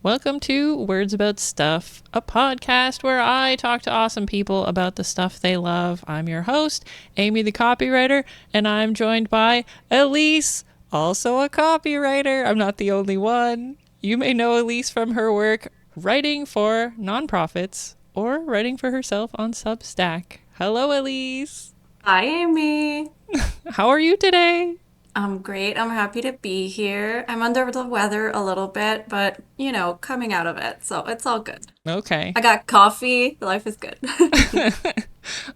Welcome to Words About Stuff, a podcast where I talk to awesome people about the stuff they love. I'm your host, Amy the Copywriter, and I'm joined by Elyse, also a copywriter. I'm not the only one. You may know Elyse from her work writing for nonprofits or writing for herself on Substack. Hello, Elyse. Hi, Amy. How are you today? I'm great. I'm happy to be here. I'm under the weather a little bit, but coming out of it, so it's all good. Okay. I got coffee. Life is good.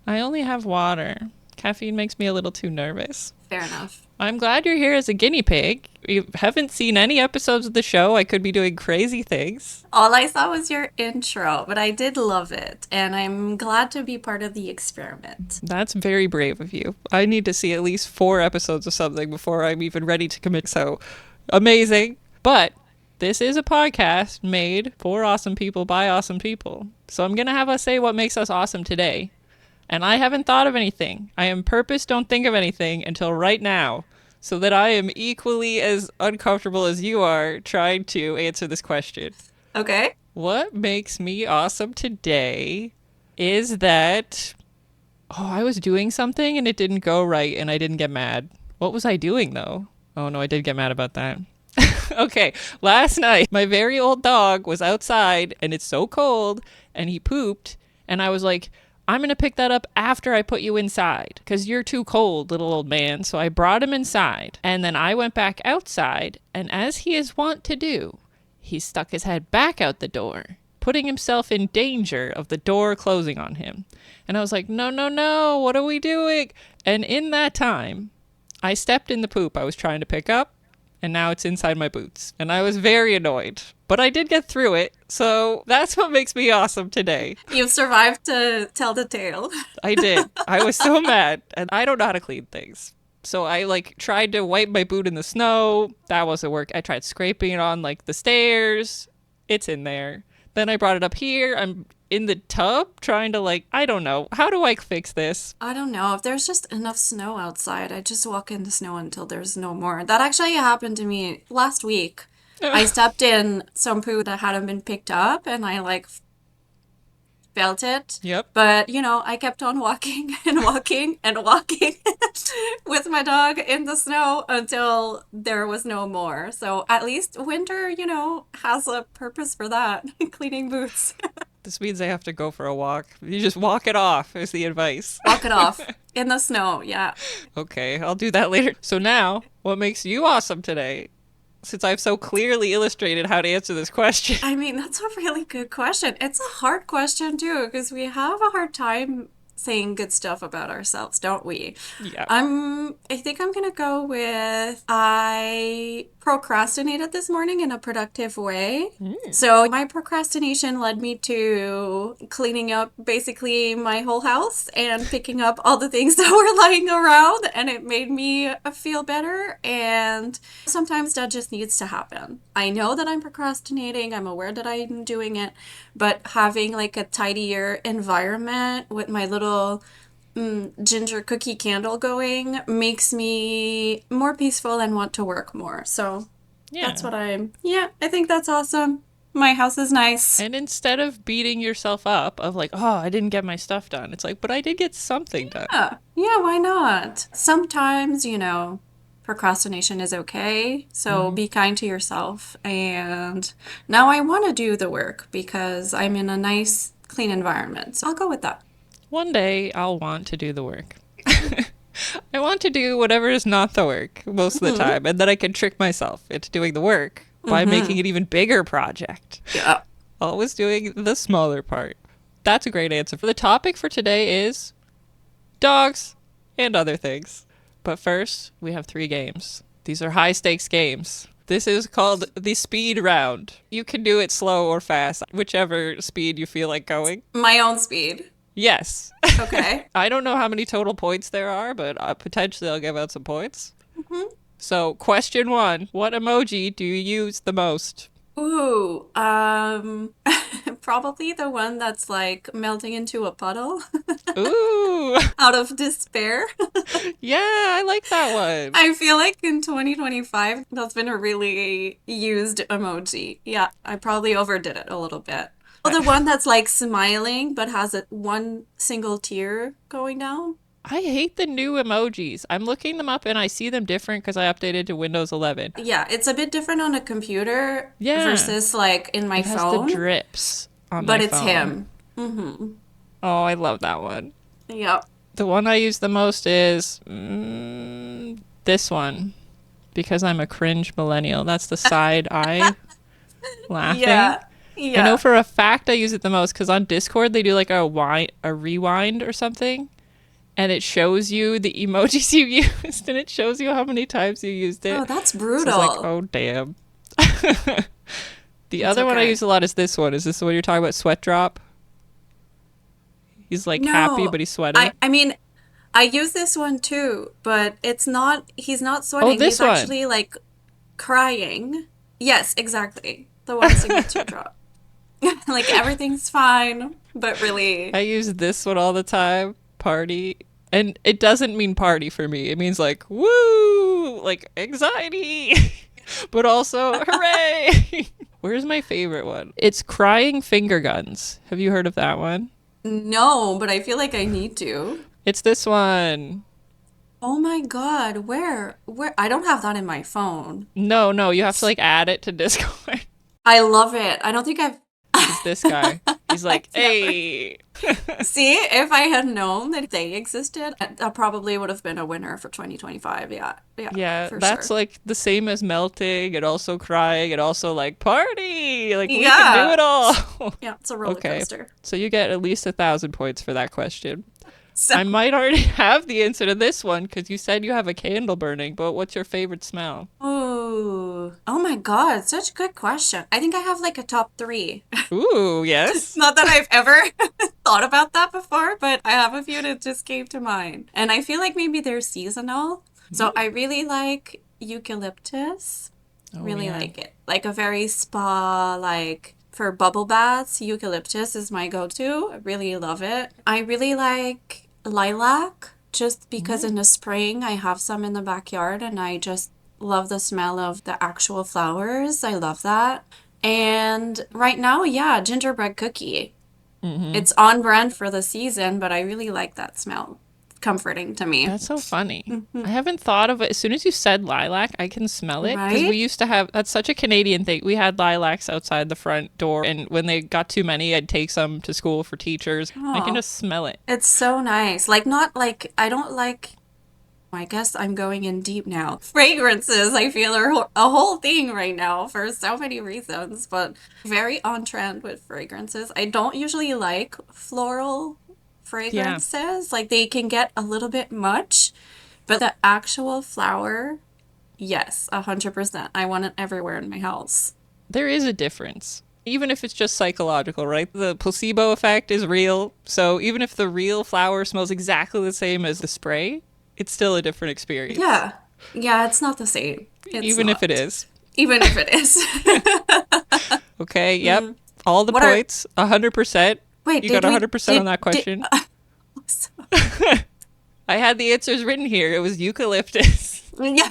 I only have water. Caffeine makes me a little too nervous. Fair enough. I'm glad you're here as a guinea pig. You haven't seen any episodes of the show. I could be doing crazy things. All I saw was your intro, but I did love it, and I'm glad to be part of the experiment. That's very brave of you. I need to see at least 4 episodes of something before I'm even ready to commit. So amazing. But this is a podcast made for awesome people by awesome people. So I'm going to have us say what makes us awesome today. And I haven't thought of anything. I am purpose don't think of anything until right now, so that I am equally as uncomfortable as you are trying to answer this question. Okay. What makes me awesome today is that, I was doing something and it didn't go right and I didn't get mad. What was I doing though? Oh no, I did get mad about that. Okay, last night my very old dog was outside and it's so cold and he pooped and I was like, I'm going to pick that up after I put you inside because you're too cold, little old man. So I brought him inside and then I went back outside. And as he is wont to do, he stuck his head back out the door, putting himself in danger of the door closing on him. And I was like, no, no, no, what are we doing? And in that time, I stepped in the poop I was trying to pick up. And now it's inside my boots. And I was very annoyed. But I did get through it. So that's what makes me awesome today. You've survived to tell the tale. I did. I was so mad. And I don't know how to clean things. So I tried to wipe my boot in the snow. That wasn't work. I tried scraping it on the stairs. It's in there. Then I brought it up here. I'm in the tub trying to I don't know. How do I fix this? I don't know. If there's just enough snow outside, I just walk in the snow until there's no more. That actually happened to me last week. I stepped in some poo that hadn't been picked up and I felt it. Yep. But, I kept on walking and walking and walking with my dog in the snow until there was no more. So at least winter, has a purpose for that, cleaning boots. This means I have to go for a walk. You just walk it off is the advice. Walk it off in the snow, yeah. Okay, I'll do that later. So now, what makes you awesome today? Since I've so clearly illustrated how to answer this question. I mean, that's a really good question. It's a hard question, too, because we have a hard time saying good stuff about ourselves, don't we? Yeah. I think I'm gonna go with I procrastinated this morning in a productive way. So my procrastination led me to cleaning up basically my whole house and picking up all the things that were lying around, and it made me feel better. And sometimes that just needs to happen. I know that I'm procrastinating. I'm aware that I'm doing it, but having a tidier environment with my little ginger cookie candle going makes me more peaceful and want to work more. So that's what I think that's awesome. My house is nice. And instead of beating yourself up of I didn't get my stuff done, it's but I did get something done. Yeah, why not? Sometimes, procrastination is okay. So be kind to yourself. And now I want to do the work because I'm in a nice, clean environment. So I'll go with that. One day I'll want to do the work. I want to do whatever is not the work most of the time. And then I can trick myself into doing the work by making an even bigger project. Yeah. Always doing the smaller part. That's a great answer. The topic for today is dogs and other things. But first, we have 3 games. These are high-stakes games. This is called the speed round. You can do it slow or fast, whichever speed you feel like going. My own speed. Yes. Okay. I don't know how many total points there are, but potentially I'll give out some points. So, question 1. What emoji do you use the most? Ooh, probably the one that's melting into a puddle. Ooh. out of despair. Yeah, I like that one. I feel like in 2025, that's been a really used emoji. Yeah, I probably overdid it a little bit. Oh, the one that's like smiling but has one single tear going down. I hate the new emojis. I'm looking them up and I see them different because I updated to Windows 11. Yeah, it's a bit different on a computer Yeah. versus like in my It has phone. the drips on But my it's phone. him. Mm-hmm. Oh, I love that one. Yep. The one I use the most is this one because I'm a cringe millennial. That's the side eye laughing. Yeah. I know Yeah. for a fact I use it the most because on Discord they do like a rewind or something, and it shows you the emojis you used, and it shows you how many times you used it. Oh, that's So brutal. it's like, oh damn. The It's other one I okay. use a lot is this one. Is this the one you're talking about? Sweat drop. He's like happy, No. but he's sweating. I mean, I use this one too, but he's not Oh, sweating. this He's one. actually like crying. Yes, exactly. The one signature drop. Like everything's fine, but really, I use this one all the time. Party. And it doesn't mean party for me. It means like, woo, like anxiety, but also hooray. Where's my favorite one? It's crying finger guns. Have you heard of that one? no, but I feel like I need to. It's this one. Oh my God, where? I don't have that in my phone. No, you have to like add it to Discord. I love it. I don't think I've It's this guy. He's like, I've never- hey. See, if I had known that they existed, that probably would have been a winner for 2025. Yeah, Yeah, for that's sure. like the same as melting and also crying and also like party. Like we can Yeah. do it all. Yeah, it's a roller Okay. coaster. So you get at least 1,000 points for that question. So, I might already have the answer to this one because you said you have a candle burning, but what's your favorite smell? ooh, oh my God, such a good question. I think I have like a top three. Ooh, yes. Not that I've ever thought about that before, but I have a few that just came to mind. And I feel like maybe they're seasonal. So I really like eucalyptus. Oh, Really yeah. like it. Like a very spa, like for bubble baths, eucalyptus is my go-to. I really love it. I really like lilac just because in the spring I have some in the backyard and I just love the smell of the actual flowers. I love that. And right now, yeah, gingerbread cookie. It's on brand for the season, but I really like that smell. Comforting to me. That's so funny. I haven't thought of it. As soon as you said lilac, I can smell it because Right? we used to have, that's such a Canadian thing. We had lilacs outside the front door, and when they got too many, I'd take some to school for teachers. I can Oh, just smell it. it's so nice. Like, not like, I don't like, I guess I'm going in deep now. Fragrances, I feel, are a whole thing right now for so many reasons, but very on trend with fragrances. I don't usually like floral Yeah. fragrances. Like, they can get a little bit much, but the actual flower, yes, 100%. I want it everywhere in my house. There is a difference. Even if it's just psychological, right? The placebo effect is real. So even if the real flower smells exactly the same as the spray, it's still a different experience. Yeah. Yeah, it's not the same. It's Even if it not. is. Even if it is. Okay, yep. All the What are, points, 100%. wait, You got did we, 100% on that question. I had the answers written here. It was eucalyptus, yeah,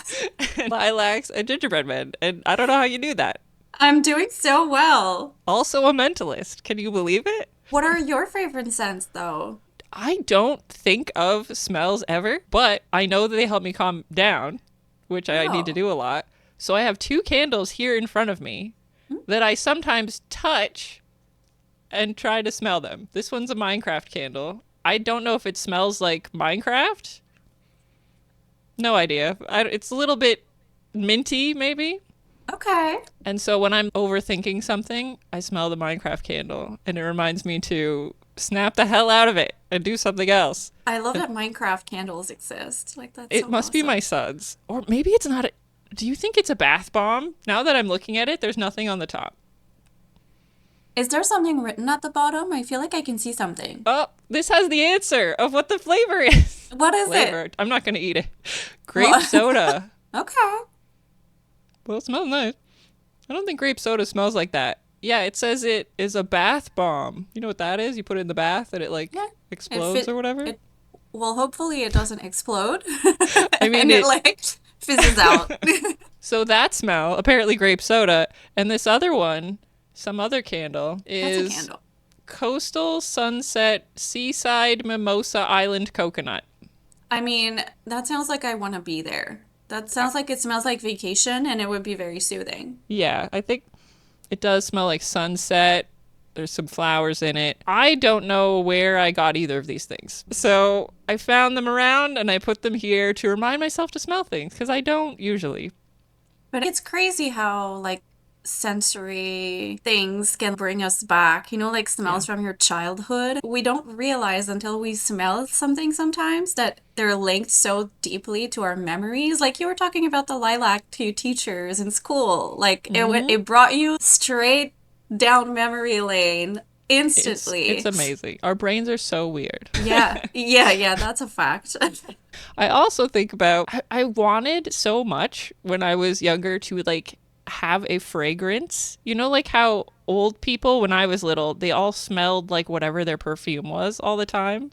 and lilacs, and gingerbread men. And I don't know how you knew that. I'm doing so well. Also a mentalist. Can you believe it? What are your favorite scents, though? I don't think of smells ever, but I know that they help me calm down, which I need to Oh. do a lot. So I have two candles here in front of me that I sometimes touch and try to smell them. This one's a Minecraft candle. I don't know if it smells like Minecraft. No idea. It's a little bit minty, maybe. Okay. And so when I'm overthinking something, I smell the Minecraft candle, and it reminds me to snap the hell out of it and do something else. I love that Minecraft candles exist. Like, that's It so must be awesome. my son's. Or maybe it's not. Do you think it's a bath bomb? Now that I'm looking at it, there's nothing on the top. Is there something written at the bottom? I feel like I can see something. Oh, this has the answer of what the flavor is. What is Flavor. it? I'm not going to eat it. Grape What? soda. Okay. Well, it smells nice. I don't think grape soda smells like that. Yeah, it says it is a bath bomb. You know what that is? You put it in the bath and it like Yeah. If explodes or whatever. well, hopefully it doesn't explode. I mean, And it like fizzes out. so that smell, apparently grape soda, and this other one, some other candle, That's a is candle. Coastal Sunset Seaside Mimosa Island Coconut. I mean, that sounds like I want to be there. That sounds like it smells like vacation and it would be very soothing. Yeah, I think it does smell like sunset. There's some flowers in it. I don't know where I got either of these things. So I found them around and I put them here to remind myself to smell things because I don't usually. But it's crazy how like sensory things can bring us back, like smells from your childhood. We don't realize until we smell something sometimes that they're linked so deeply to our memories. Like you were talking about the lilac to teachers in school. Like it brought you straight down memory lane instantly. It's amazing. Our brains are so weird. Yeah, that's a fact. I also think about, I wanted so much when I was younger to like have a fragrance. You know, like how old people, when I was little, they all smelled like whatever their perfume was all the time.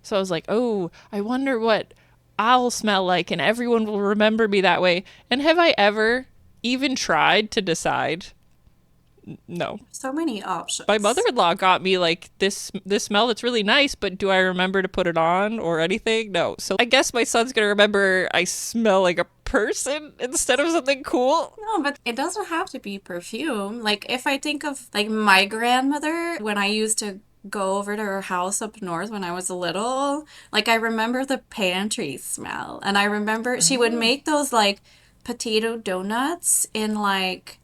So I was like, oh, I wonder what I'll smell like and everyone will remember me that way. And have I ever even tried to decide? No. So many options. My mother-in-law got me like this smell that's really nice, but do I remember to put it on or anything? No. So I guess my son's gonna remember I smell like a person instead of something cool. No, but it doesn't have to be perfume. Like if I think of like my grandmother when I used to go over to her house up north when I was little, like I remember the pantry smell. And I remember she would make those like potato donuts in like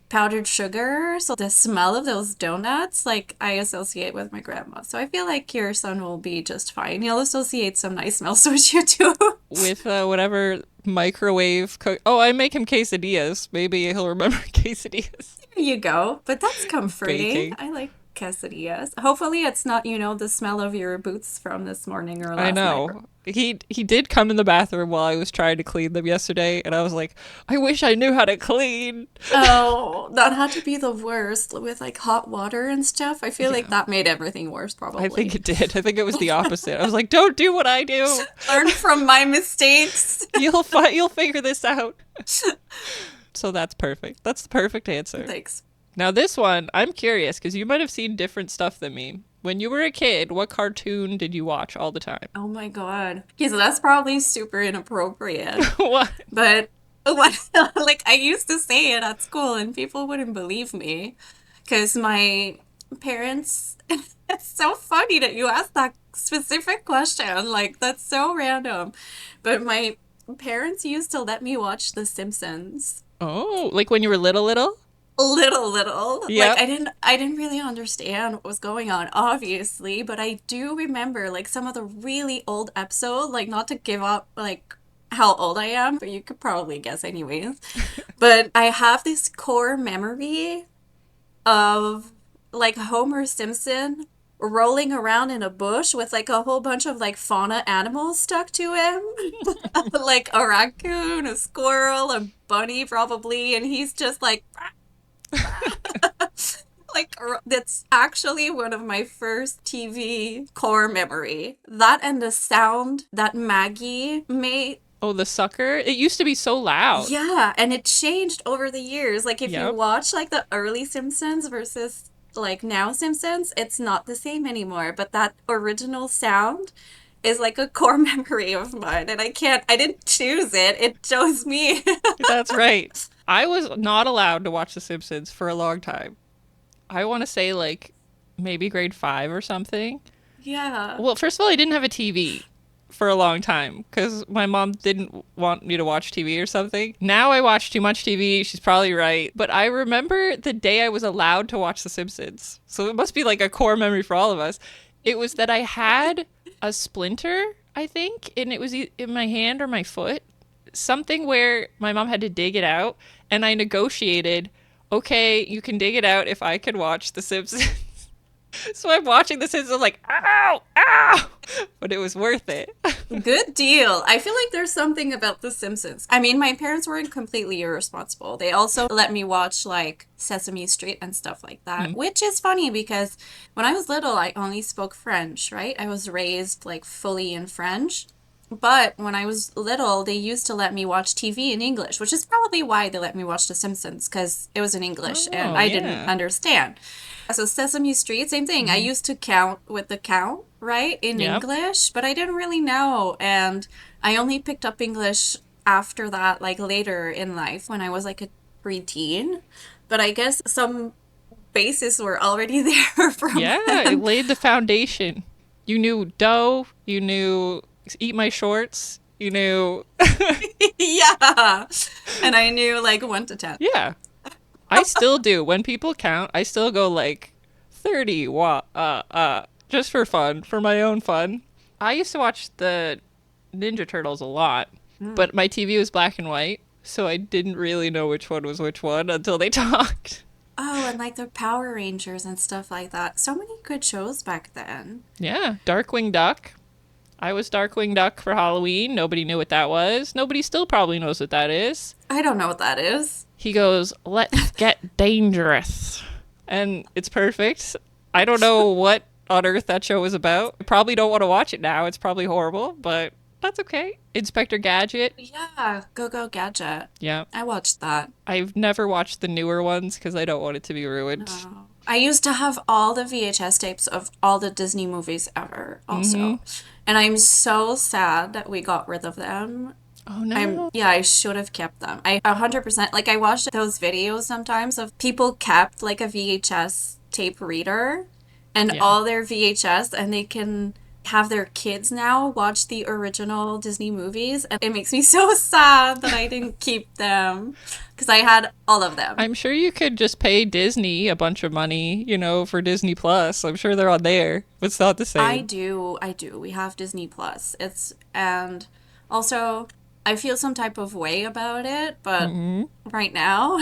powdered sugar. So the smell of those donuts, like I associate with my grandma. So I feel like your son will be just fine. He'll associate some nice smells with you too. With whatever microwave oh, I make him quesadillas. Maybe he'll remember quesadillas. There you go. But that's comforting. Baking. I like quesadillas. Hopefully it's not, the smell of your boots from this morning or last I know. night. He did come in the bathroom while I was trying to clean them yesterday, and I was like, I wish I knew how to clean. Oh, that had to be the worst with like hot water and stuff. I feel like that made everything worse, probably. I think it did. I think it was the opposite. I was like, don't do what I do. Learn from my mistakes. You'll figure this out. So that's perfect. That's the perfect answer. Thanks. Now this one, I'm curious because you might have seen different stuff than me. When you were a kid, what cartoon did you watch all the time? Oh my God. Okay, so that's probably super inappropriate. What? But like I used to say it at school and people wouldn't believe me because my parents, it's so funny that you asked that specific question. Like that's so random. But my parents used to let me watch The Simpsons. Oh, like when you were little? Little. Yep. Like I didn't really understand what was going on, obviously, but I do remember like some of the really old episodes, like not to give up like how old I am, but you could probably guess anyways. But I have this core memory of like Homer Simpson rolling around in a bush with like a whole bunch of like fauna animals stuck to him. Like a raccoon, a squirrel, a bunny probably, and he's just like like that's actually one of my first TV core memory. That and the sound that Maggie made. Oh, the sucker? It used to be so loud. Yeah, and it changed over the years. Like if Yep. you watch like the early Simpsons versus like now Simpsons, it's not the same anymore. But that original sound is like a core memory of mine, and I didn't choose it. It chose me. That's right. I was not allowed to watch The Simpsons for a long time. I want to say like maybe grade 5 or something. Yeah. Well, first of all, I didn't have a TV for a long time because my mom didn't want me to watch TV or something. Now I watch too much TV. She's probably right. But I remember the day I was allowed to watch The Simpsons. So it must be like a core memory for all of us. It was that I had a splinter, I think, and it was in my hand or my foot. Something where my mom had to dig it out, and I negotiated, okay, you can dig it out if I could watch The Simpsons. So I'm watching this and I'm like, ow, ow, but it was worth it. Good deal. I feel like there's something about The Simpsons. I mean, my parents weren't completely irresponsible. They also let me watch like Sesame Street and stuff like that, which is funny because when I was little, I only spoke French, right? I was raised like fully in French. But when I was little, they used to let me watch TV in English, which is probably why they let me watch The Simpsons, because it was in English and Oh, I didn't yeah. understand. So Sesame Street, same thing. I used to count with the count, right, in Yep. English, but I didn't really know. And I only picked up English after that, like later in life when I was like a preteen. But I guess some bases were already there from Yeah, it then. laid the foundation. You knew dough, you knew eat my shorts, you knew. Yeah. And I knew like 1 to 10. Yeah. I still do. When people count, I still go like 30 just for fun, for my own fun. I used to watch the Ninja Turtles a lot, but my TV was black and white, so I didn't really know which one was which one until they talked. Oh, and like the Power Rangers and stuff like that. So many good shows back then. Yeah, Darkwing Duck. I was Darkwing Duck for Halloween. Nobody knew what that was. Nobody still probably knows what that is. I don't know what that is. He goes, "Let's get dangerous." And it's perfect. I don't know what on earth that show was about. I probably don't want to watch it now. It's probably horrible, but that's okay. Inspector Gadget. Yeah, Go Go Gadget. Yeah. I watched that. I've never watched the newer ones because I don't want it to be ruined. Oh. I used to have all the VHS tapes of all the Disney movies ever, also. And I'm so sad that we got rid of them. Oh no. Yeah, I should have kept them. I 100% like I watched those videos sometimes of people kept like a VHS tape reader and Yeah. all their VHS and they can have their kids now watch the original Disney movies and it makes me so sad that I didn't keep them because I had all of them. I'm sure you could just pay Disney a bunch of money, for Disney Plus. I'm sure they're on there. It's not the I same. do. I do. We have Disney Plus. It's and also I feel some type of way about it, but right now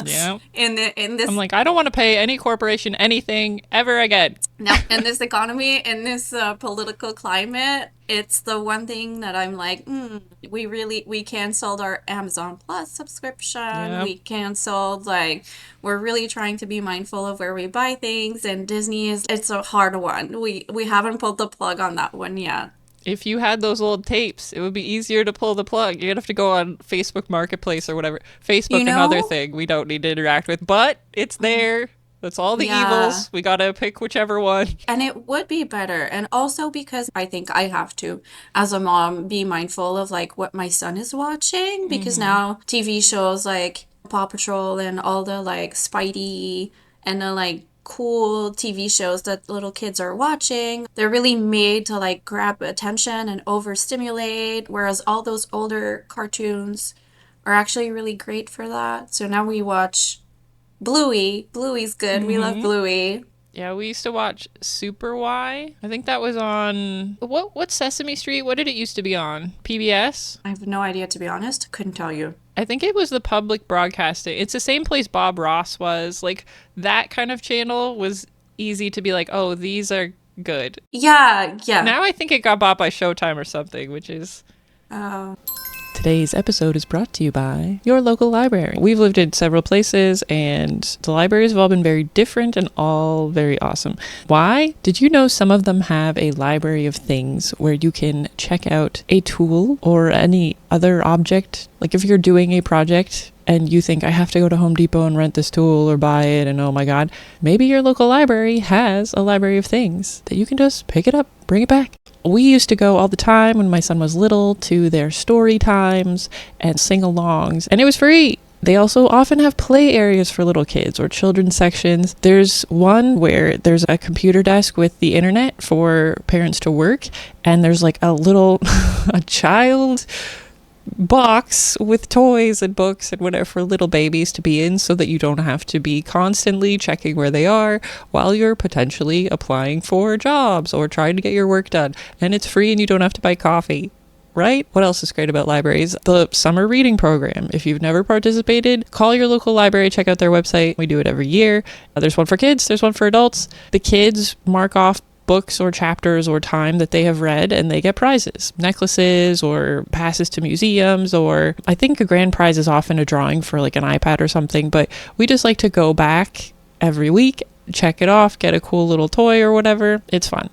Yeah. in I'm this like, I don't want to pay any corporation anything ever again. no in this economy in this political climate, it's the one thing that I'm like, we canceled our Amazon Plus subscription. Yeah. We canceled like we're really trying to be mindful of where we buy things, and Disney is it's a hard one. We haven't pulled the plug on that one yet. If you had those old tapes, it would be easier to pull the plug. You'd have to go on Facebook Marketplace or whatever. You Facebook, another know? thing we don't need to interact with, but it's there. That's all the Yeah. evils. We gotta pick whichever one. And it would be better. And also because I think I have to, as a mom, be mindful of like what my son is watching. Because now TV shows like Paw Patrol and all the like Spidey and the like cool TV shows that little kids are watching, they're really made to like grab attention and overstimulate. Whereas all those older cartoons are actually really great for that. So now we watch Bluey. Bluey's good. We love Bluey. Yeah, we used to watch Super Y. I think that was on what's Sesame Street? What did it used to be on? PBS? I have no idea, to be honest. Couldn't tell you. I think it was the public broadcasting. It's the same place Bob Ross was. Like that kind of channel was easy to be like, "Oh, these are good." Yeah, yeah. Now I think it got bought by Showtime or something, which is Oh, Today's episode is brought to you by your local library. We've lived in several places and the libraries have all been very different and all very awesome. Why? Did you know some of them have a library of things where you can check out a tool or any other object? Like if you're doing a project and you think I have to go to Home Depot and rent this tool or buy it and oh my god, maybe your local library has a library of things that you can just pick it up, bring it back. We used to go all the time when my son was little to their story times and sing-alongs, and it was free. They also often have play areas for little kids or children's sections. There's one where there's a computer desk with the internet for parents to work, and there's like a little a child box with toys and books and whatever for little babies to be in so that you don't have to be constantly checking where they are while you're potentially applying for jobs or trying to get your work done. And it's free and you don't have to buy coffee. right? What else is great about libraries? The summer reading program. If you've never participated, call your local library, check out their website. We do it every year. There's one for kids, there's one for adults. The kids mark off books or chapters or time that they have read, and they get prizes, necklaces or passes to museums, or I think a grand prize is often a drawing for like an iPad or something. But we just like to go back every week, check it off, get a cool little toy or whatever. It's fun.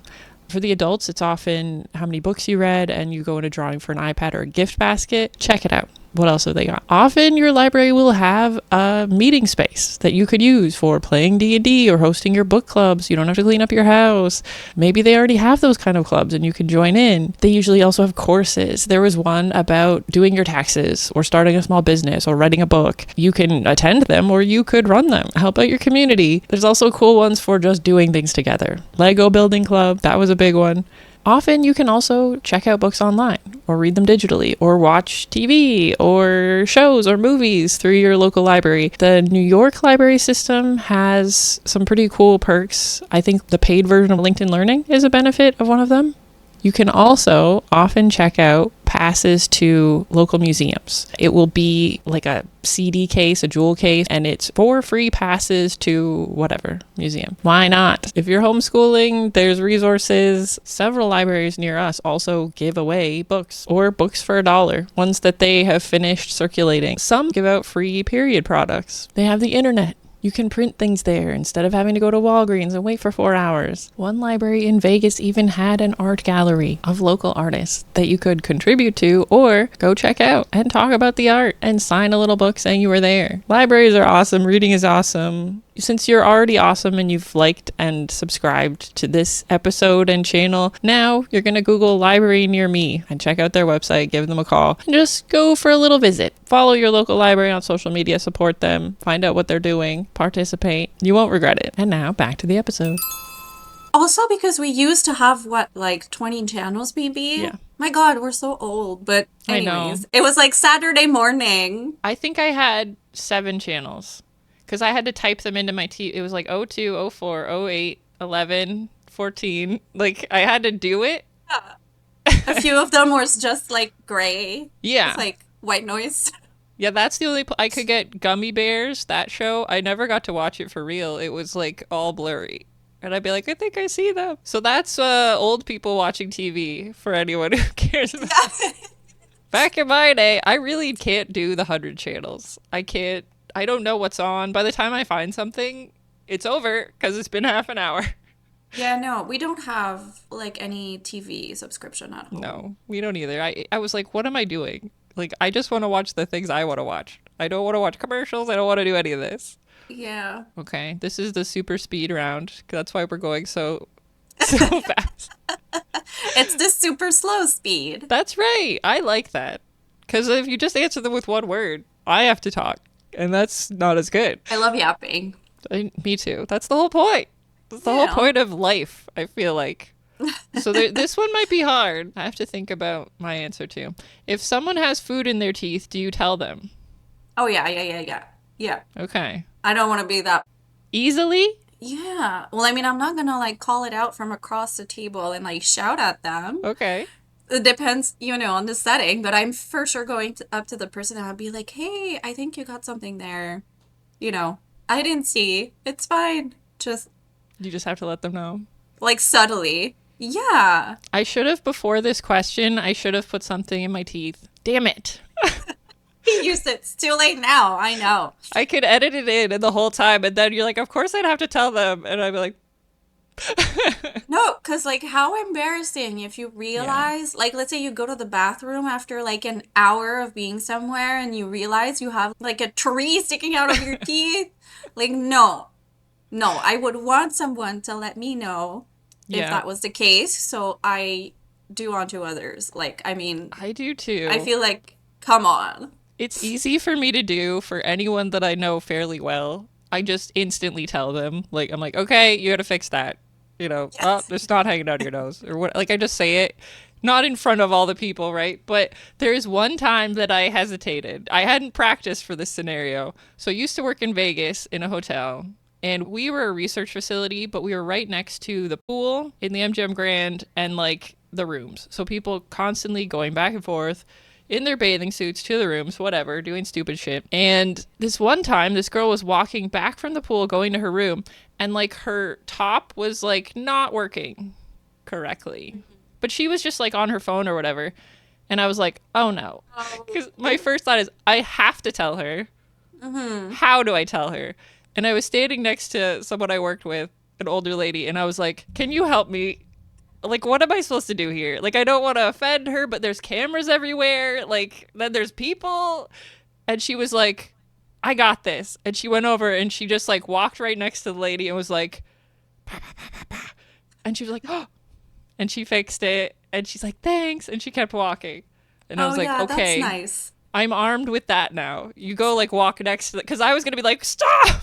For the adults, it's often how many books you read, and you go in a drawing for an iPad or a gift basket. Check it out. What else have they got? Often your library will have a meeting space that you could use for playing D&D or hosting your book clubs. You don't have to clean up your house. Maybe they already have those kind of clubs and you can join in. They usually also have courses. There was one about doing your taxes or starting a small business or writing a book. You can attend them or you could run them. Help out your community. There's also cool ones for just doing things together. Lego building club, that was a big one. Often you can also check out books online or read them digitally or watch TV or shows or movies through your local library. The New York library system has some pretty cool perks. I think the paid version of LinkedIn Learning is a benefit of one of them. You can also often check out passes to local museums. It will be like a CD case, a jewel case, and it's 4 free passes to whatever museum. Why not? If you're homeschooling, there's resources. Several libraries near us also give away books or books for $1, ones that they have finished circulating. Some give out free period products. They have the internet. You can print things there instead of having to go to Walgreens and wait for 4 hours. One library in Vegas even had an art gallery of local artists that you could contribute to or go check out and talk about the art and sign a little book saying you were there. Libraries are awesome. Reading is awesome. Since you're already awesome and you've liked and subscribed to this episode and channel, now you're going to Google library near me and check out their website, give them a call, and just go for a little visit. Follow your local library on social media, support them, find out what they're doing, participate. You won't regret it. And now back to the episode. Also, because we used to have, like 20 channels, maybe? Yeah. My God, we're so old. But I know. anyways, it was like Saturday morning. I think I had 7 channels because I had to type them into my It was like 02, 04, 08, 11, 14. Like, I had to do it. A few of them were just like gray. Yeah. It's like white noise. Yeah, that's the only... I could get Gummy Bears, that show. I never got to watch it for real. It was like all blurry. And I'd be like, I think I see them. So that's old people watching TV for anyone who cares about it. Back in my day, I really can't do the 100 channels. I don't know what's on. By the time I find something, it's over because it's been half an hour. Yeah, no, we don't have like any TV subscription at home. No, we don't either. I was like, what am I doing? Like, I just want to watch the things I want to watch. I don't want to watch commercials. I don't want to do any of this. Yeah. Okay, this is the super speed round. That's why we're going so fast. It's the super slow speed. That's right. I like that. Because if you just answer them with one word, I have to talk. And that's not as good. I love yapping. Me too. That's the whole point. That's the whole point of life, I feel like. So this one might be hard. I have to think about my answer too. If someone has food in their teeth, do you tell them? Oh, yeah. Yeah. Okay. I don't want to be that. Easily? Yeah. Well, I mean, I'm not going to like call it out from across the table and like shout at them. Okay. It depends, on the setting, but I'm for sure going up to the person and I'll be like, hey, I think you got something there. I didn't see. It's fine. You just have to let them know. Like subtly. Yeah. I should have, before this question, put something in my teeth. Damn it. It's too late now. I know. I could edit it in and the whole time, and then you're like, of course I'd have to tell them. And I'd be like... No, because like how embarrassing if you realize, like let's say you go to the bathroom after like an hour of being somewhere and you realize you have like a tree sticking out of your teeth. Like, no, I would want someone to let me know if that was the case. So I do unto others. Like, I mean, I do too. I feel like, come on. It's easy for me to do for anyone that I know fairly well. I just instantly tell them, like, I'm like, okay, you gotta fix that. Yes. Oh, it's not hanging out your nose. Or what? Like, I just say it, not in front of all the people, right? But there's one time that I hesitated. I hadn't practiced for this scenario. So I used to work in Vegas in a hotel. And we were a research facility, but we were right next to the pool in the MGM Grand. And, like, the rooms. So people constantly going back and forth in their bathing suits to the rooms, whatever, doing stupid shit. And this one time, this girl was walking back from the pool, going to her room, and like her top was like not working correctly. But she was just like on her phone or whatever. And I was like, oh no. Because my first thought is, I have to tell her. How do I tell her? And I was standing next to someone I worked with, an older lady, and I was like, can you help me? Like, what am I supposed to do here? Like, I don't want to offend her, but there's cameras everywhere. Like, then there's people. And she was like, I got this. And she went over and she just like walked right next to the lady and was like, bah, bah, bah, bah, bah. And she was like, oh. And she fixed it. And she's like, thanks. And she kept walking. And I was like, yeah, okay, that's nice. I'm armed with that now. You go like walk next to it. Because I was going to be like, stop.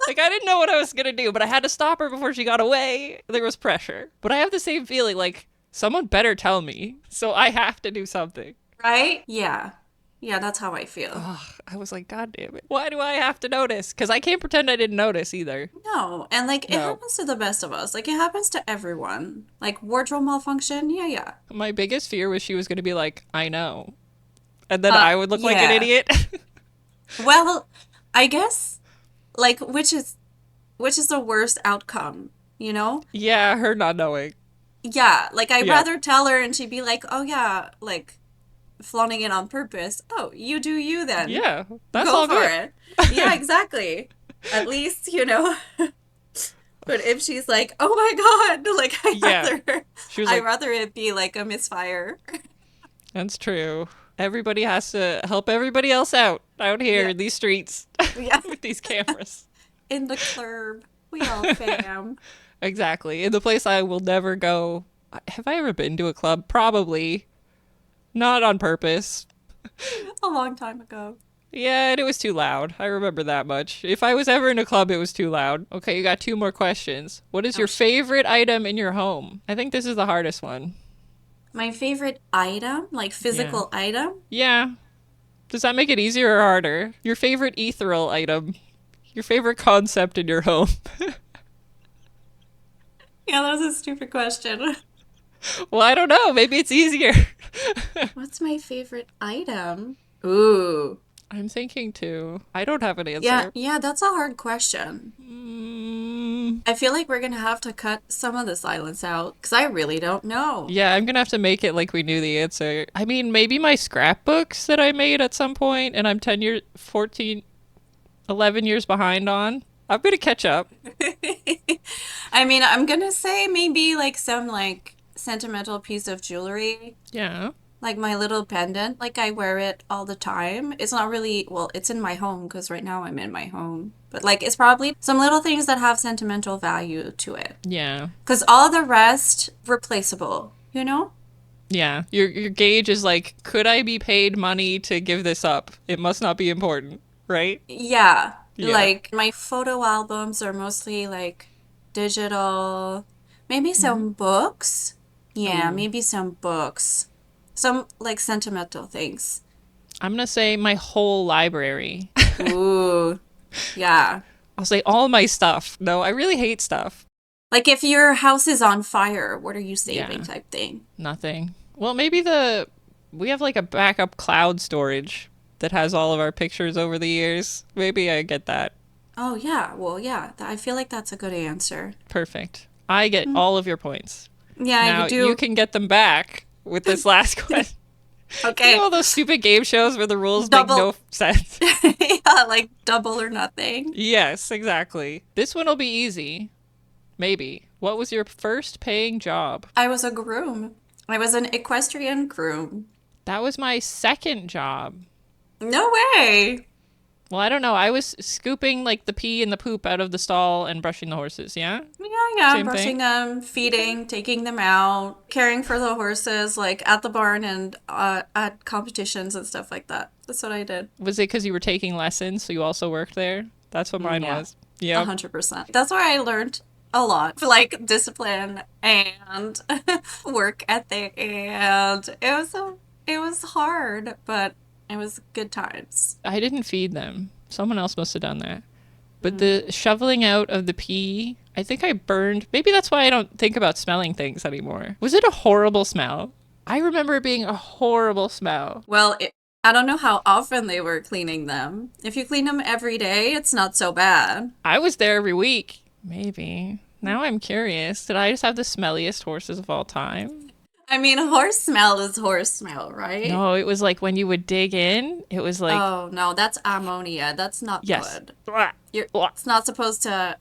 Like, I didn't know what I was going to do, but I had to stop her before she got away. There was pressure. But I have the same feeling, like, someone better tell me. So I have to do something. Right? Yeah. Yeah, that's how I feel. Ugh, I was like, God damn it. Why do I have to notice? Because I can't pretend I didn't notice either. No, and like it happens to the best of us. Like it happens to everyone. Like wardrobe malfunction, yeah. My biggest fear was she was going to be like, I know. And then I would look like an idiot. Well, I guess like which is the worst outcome, you know? Yeah, her not knowing. Yeah, like I'd rather tell her and she'd be like, "Oh yeah, like flaunting it on purpose." Oh, you do you then. Yeah, that's Go all for good. it. Yeah, exactly. At least, you know. But if she's like, "Oh my God," like I'd rather it be like a misfire. That's true. Everybody has to help everybody else out here in these streets with these cameras. In the club. We all fam. Exactly. In the place I will never go. Have I ever been to a club? Probably. Not on purpose. A long time ago. Yeah, and it was too loud. I remember that much. If I was ever in a club, it was too loud. Okay, you got 2 more questions. What is your favorite item in your home? I think this is the hardest one. My favorite item? Like physical item? Yeah. Does that make it easier or harder? Your favorite ethereal item? Your favorite concept in your home? Yeah, that was a stupid question. Well, I don't know. Maybe it's easier. What's my favorite item? Ooh. I'm thinking too. I don't have an answer. Yeah, that's a hard question. I feel like we're gonna have to cut some of the silence out because I really don't know. Yeah, I'm gonna have to make it like we knew the answer. I mean, maybe my scrapbooks that I made at some point and I'm 10 years, 14, 11 years behind on. I'm gonna catch up. I mean, I'm gonna say maybe like some like sentimental piece of jewelry. Yeah. Like my little pendant, like I wear it all the time. It's not really, well, it's in my home because right now I'm in my home. But like it's probably some little things that have sentimental value to it. Yeah. Because all the rest, replaceable, you know? Yeah. Your gauge is like, could I be paid money to give this up? It must not be important, right? Yeah. Like my photo albums are mostly like digital. Maybe some books. Yeah, maybe some books. Some like sentimental things. I'm gonna say my whole library. Ooh, yeah. I'll say all my stuff. No, I really hate stuff. Like if your house is on fire, what are you saving type thing? Nothing. Well, maybe we have like a backup cloud storage that has all of our pictures over the years. Maybe I get that. Oh yeah, well yeah. I feel like that's a good answer. Perfect. I get all of your points. Yeah, now, you do. You can get them back with this last question. Okay. You know all those stupid game shows where the rules make no sense? Yeah, like double or nothing. Yes, exactly. This one will be easy. Maybe. What was your first paying job? I was a groom. I was an equestrian groom. That was my second job. No way. Well, I don't know. I was scooping like the pee and the poop out of the stall and brushing the horses, yeah? Yeah, Same brushing thing? them, feeding, taking them out, caring for the horses, like at the barn and at competitions and stuff like that. That's what I did. Was it because you were taking lessons, so you also worked there? That's what mine was. Yeah. 100%. That's where I learned a lot, like discipline and work ethic, and it was hard, but it was good times. I didn't feed them. Someone else must have done that. But the shoveling out of the pee, I think I burned. Maybe that's why I don't think about smelling things anymore. Was it a horrible smell? I remember it being a horrible smell. Well, I don't know how often they were cleaning them. If you clean them every day, it's not so bad. I was there every week. Maybe. Now I'm curious. Did I just have the smelliest horses of all time? I mean, horse smell is horse smell, right? No, it was like when you would dig in, it was like, Oh, no, that's ammonia. That's not yes. good. Blah, You're blah. not supposed to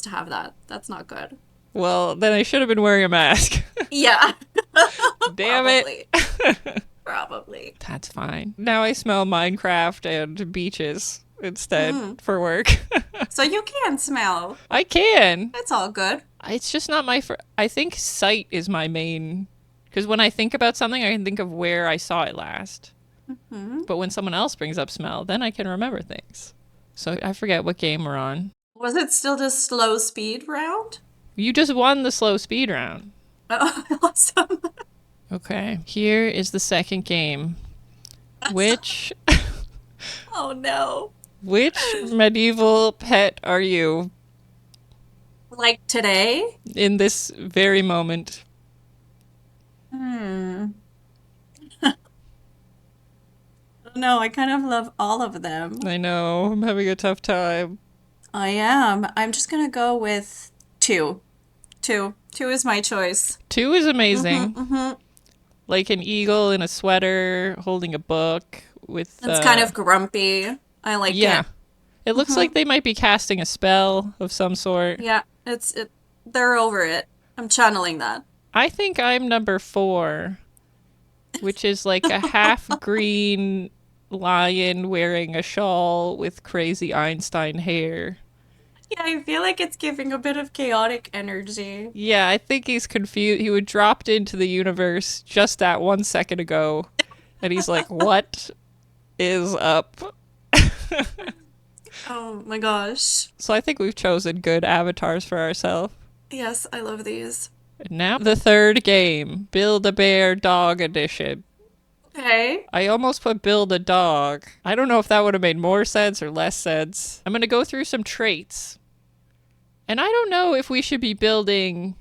have that. That's not good. Well, then I should have been wearing a mask. Yeah. Damn Probably. it. Probably. That's fine. Now I smell Minecraft and beaches instead for work. So you can smell. I can. It's all good. It's just not my I think sight is my main, because when I think about something, I can think of where I saw it last. But when someone else brings up smell, then I can remember things. So I forget what game we're on. Was it still the slow speed round? You just won the slow speed round. Oh, awesome. Okay. Here is the second game. Which Oh, no. which medieval pet are you Like today? in this very moment? No, I kind of love all of them. I know. I'm having a tough time. I am. I'm just gonna go with two. Two. Two is my choice. 2 is amazing. Like an eagle in a sweater holding a book with It's kind of grumpy. I like yeah. it. It looks like they might be casting a spell of some sort. Yeah, they're over it. I'm channeling that. I think I'm number 4, which is like a half green lion wearing a shawl with crazy Einstein hair. Yeah, I feel like it's giving a bit of chaotic energy. Yeah, I think he's confused. He would dropped into the universe just that 1 second ago, and he's like, "What is up?" Oh my gosh. So I think we've chosen good avatars for ourselves. Yes, I love these. And now the third game, Build-A-Bear Dog Edition. Okay. I almost put build a dog. I don't know if that would have made more sense or less sense. I'm going to go through some traits. And I don't know if we should be building...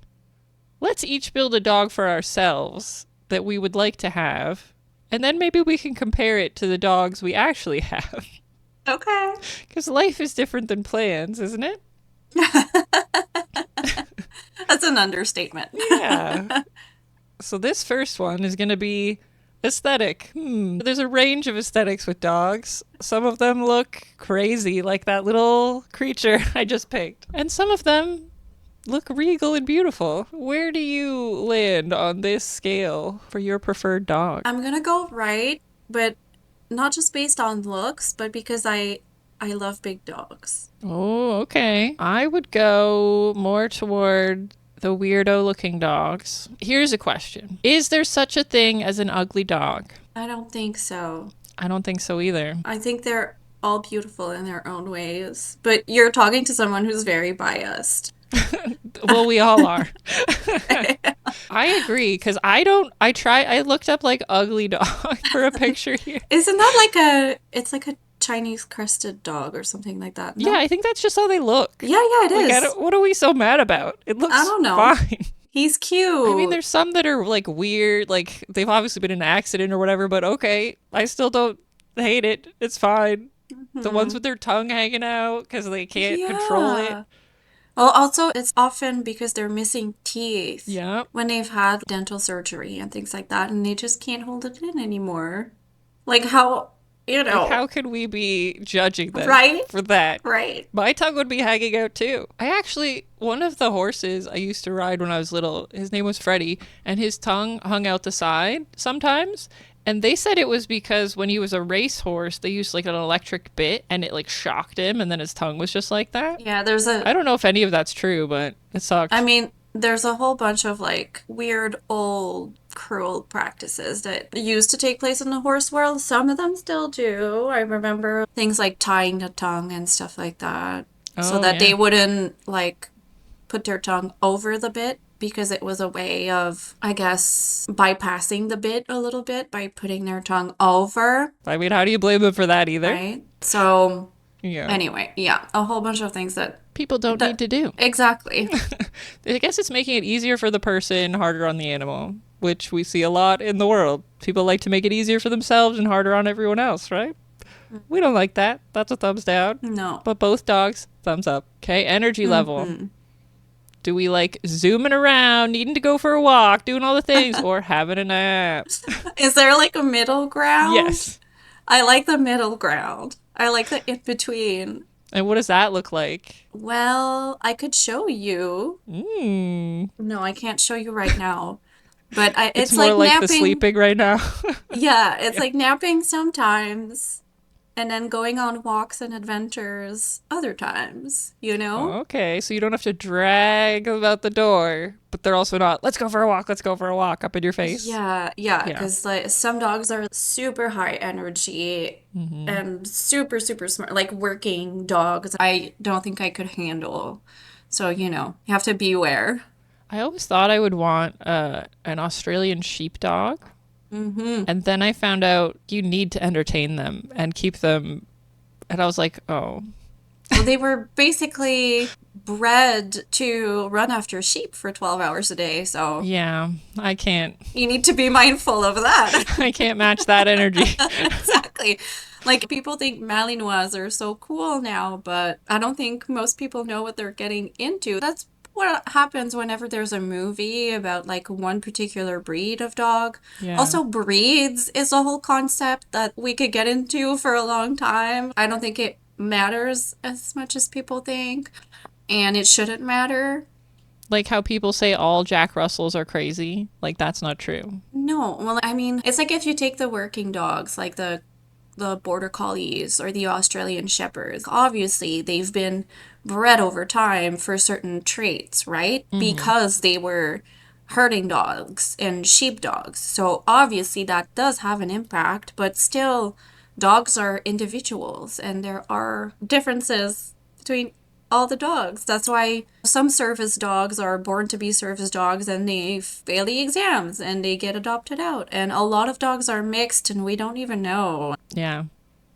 Let's each build a dog for ourselves that we would like to have. And then maybe we can compare it to the dogs we actually have. Okay. Because life is different than plans, isn't it? That's an understatement. Yeah. So this first one is going to be aesthetic. There's a range of aesthetics with dogs. Some of them look crazy, like that little creature I just picked. And some of them look regal and beautiful. Where do you land on this scale for your preferred dog? I'm gonna go right, but not just based on looks, but because I love big dogs. Oh, okay. I would go more toward the weirdo looking dogs. Here's a question. Is there such a thing as an ugly dog? I don't think so. I don't think so either. I think they're all beautiful in their own ways. But you're talking to someone who's very biased. Well, we all are. I agree, because I looked up like ugly dog for a picture here. Isn't that it's like a Chinese crested dog or something like that? No? Yeah, I think that's just how they look. Yeah, it Like, is. what are we so mad about? It looks I don't know. fine. He's cute. I mean, there's some that are like weird, like they've obviously been in an accident or whatever, but okay, I still don't hate it. It's fine. The ones with their tongue hanging out because they can't control it. Well, also, it's often because they're missing teeth. Yeah. When they've had dental surgery and things like that, and they just can't hold it in anymore. Like how, Like, how could we be judging them Right? for that? Right. My tongue would be hanging out too. One of the horses I used to ride when I was little, his name was Freddie, and his tongue hung out the side sometimes. And they said it was because when he was a racehorse, they used like an electric bit and it like shocked him and then his tongue was just like that. Yeah, I don't know if any of that's true, but it sucks. I mean, there's a whole bunch of like weird old cruel practices that used to take place in the horse world. Some of them still do. I remember things like tying the tongue and stuff like that. So that they wouldn't like put their tongue over the bit, because it was a way of, I guess, bypassing the bit a little bit by putting their tongue over. I mean, how do you blame them for that either? Right? So Yeah. Anyway, yeah, a whole bunch of things that People don't need to do. exactly. I guess it's making it easier for the person, harder on the animal, which we see a lot in the world. People like to make it easier for themselves and harder on everyone else, right? We don't like that. That's a thumbs down. No. But both dogs, thumbs up. Okay, energy level. Do we like zooming around, needing to go for a walk, doing all the things, or having a nap? Is there like a middle ground? Yes. I like the middle ground. I like the in between. And what does that look like? Well, I could show you. No, I can't show you right now. But It's it's more like like the napping. sleeping right now. Yeah, it's like napping sometimes and then going on walks and adventures other times, you know? Okay, so you don't have to drag them out the door, but they're also not, let's go for a walk up in your face. Yeah, Yeah. because like some dogs are super high energy and super, super smart, like working dogs. I don't think I could handle. So, you have to beware. I always thought I would want an Australian sheepdog. And then I found out you need to entertain them and keep them. And I was like, oh, Well, they were basically bred to run after sheep for 12 hours a day. So yeah, I can't. you need to be mindful of that. I can't match that energy. Exactly. Like people think Malinois are so cool now, but I don't think most people know what they're getting into. That's what happens whenever there's a movie about like one particular breed of dog. Yeah. Also, breeds is a whole concept that we could get into for a long time. I don't think it matters as much as people think, and it shouldn't matter. Like how people say all Jack Russells are crazy. Like that's not true. No, well, I mean, it's like if you take the working dogs, like the border collies or the Australian shepherds. Obviously, they've been bred over time for certain traits, right? Because they were herding dogs and sheep dogs. So obviously that does have an impact, but still dogs are individuals and there are differences between all the dogs. That's why some service dogs are born to be service dogs and they fail the exams and they get adopted out. And a lot of dogs are mixed and we don't even know. Yeah.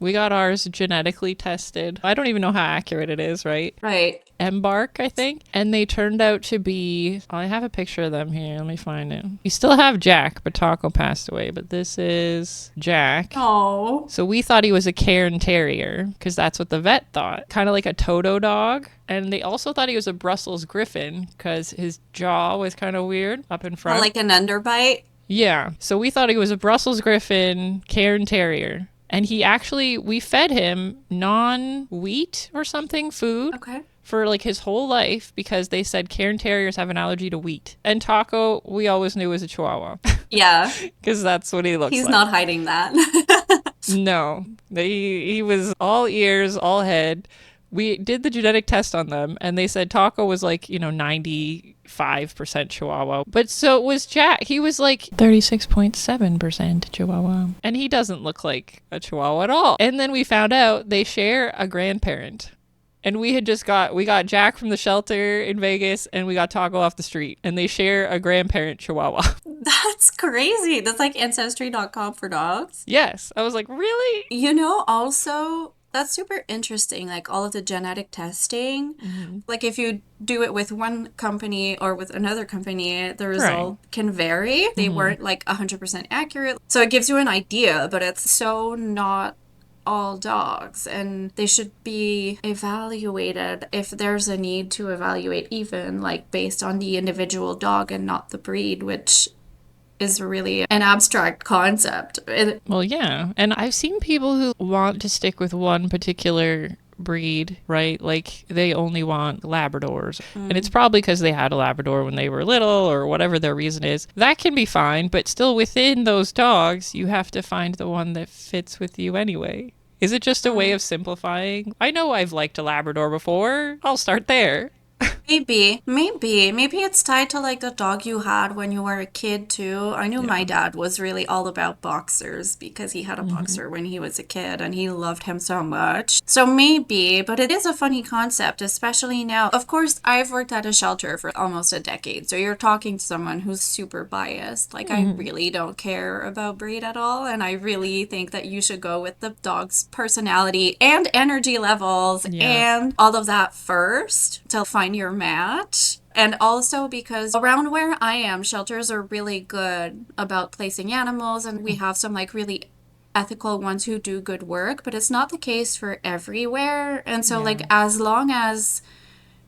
We got ours genetically tested. I don't even know how accurate it is, right? Right. Embark, I think. And they turned out to be, I have a picture of them here. Let me find it. We still have Jack, but Taco passed away. But this is Jack. Oh. So we thought he was a Cairn Terrier because that's what the vet thought. Kind of like a Toto dog. And they also thought he was a Brussels Griffin because his jaw was kind of weird up in front. Like an underbite. Yeah. So we thought he was a Brussels Griffin Cairn Terrier. And we fed him non-wheat or something food Okay. for like his whole life because they said Cairn Terriers have an allergy to wheat. And Taco, we always knew was a Chihuahua Yeah. because that's what he looks He's like. not hiding that. No, he was all ears, all head. We did the genetic test on them and they said Taco was like, 95% Chihuahua. But so was Jack. He was like 36.7% Chihuahua. And he doesn't look like a Chihuahua at all. And then we found out they share a grandparent. And we got Jack from the shelter in Vegas and we got Taco off the street. And they share a grandparent Chihuahua. That's crazy. That's like ancestry.com for dogs. Yes. I was like, really? Also, that's super interesting, like all of the genetic testing. Like if you do it with one company or with another company, the result can vary. They weren't like 100% accurate. So it gives you an idea, but it's so not all dogs, and they should be evaluated if there's a need to evaluate, even like based on the individual dog and not the breed, which is really an abstract concept. Well, yeah. And I've seen people who want to stick with one particular breed, right? Like they only want Labradors. And it's probably because they had a Labrador when they were little or whatever their reason is. That can be fine, but still within those dogs, you have to find the one that fits with you anyway. Is it just a way of simplifying? I know I've liked a Labrador before. I'll start there. Maybe it's tied to like the dog you had when you were a kid too. I knew my Yeah. dad was really all about boxers because he had a Hmm. boxer when he was a kid and he loved him so much. So maybe, but it is a funny concept, especially now. Of course, I've worked at a shelter for almost a decade, so you're talking to someone who's super biased. Like, I Hmm. really don't care about breed at all, and I really think that you should go with the dog's personality and energy levels Yeah. and all of that first to find your match. And also because around where I am, shelters are really good about placing animals, and we have some like really ethical ones who do good work, but it's not the case for everywhere. And so, like, Yeah. as long as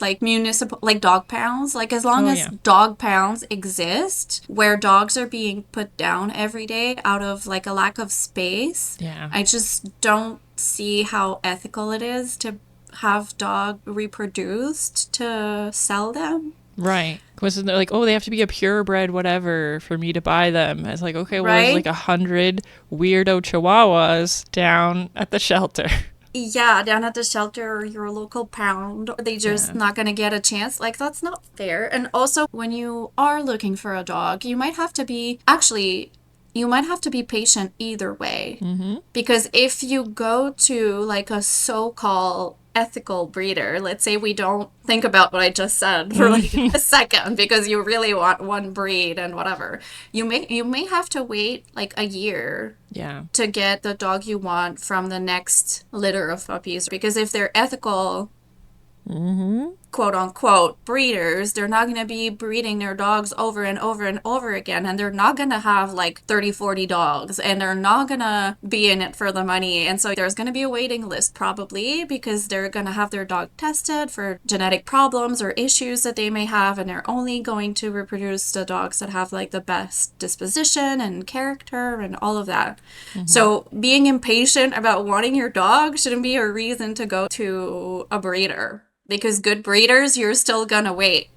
like municipal, like dog pounds, like as long Oh as yeah. dog pounds exist where dogs are being put down every day out of like a lack of space, Yeah. I just don't see how ethical it is to have dog reproduced to sell them. Right. Because they're like, oh, they have to be a purebred whatever for me to buy them. It's like, okay, well, there's like Right? 100 weirdo chihuahuas down at the shelter. Yeah, down at the shelter or your local pound, they just Yeah. not gonna get a chance. Like, that's not fair. And also, when you are looking for a dog, you might have to be actually, you might have to be patient either way. Mm-hmm. Because if you go to like a so-called ethical breeder, let's say we don't think about what I just said for like a second because you really want one breed and whatever. You may have to wait like a year Yeah. to get the dog you want from the next litter of puppies. Because if they're ethical, Mm-hmm. quote unquote, breeders, they're not going to be breeding their dogs over and over and over again. And they're not going to have like 30, 40 dogs. And they're not going to be in it for the money. And so there's going to be a waiting list probably because they're going to have their dog tested for genetic problems or issues that they may have. And they're only going to reproduce the dogs that have like the best disposition and character and all of that. Mm-hmm. So being impatient about wanting your dog shouldn't be a reason to go to a breeder. Because good breeders, you're still gonna wait.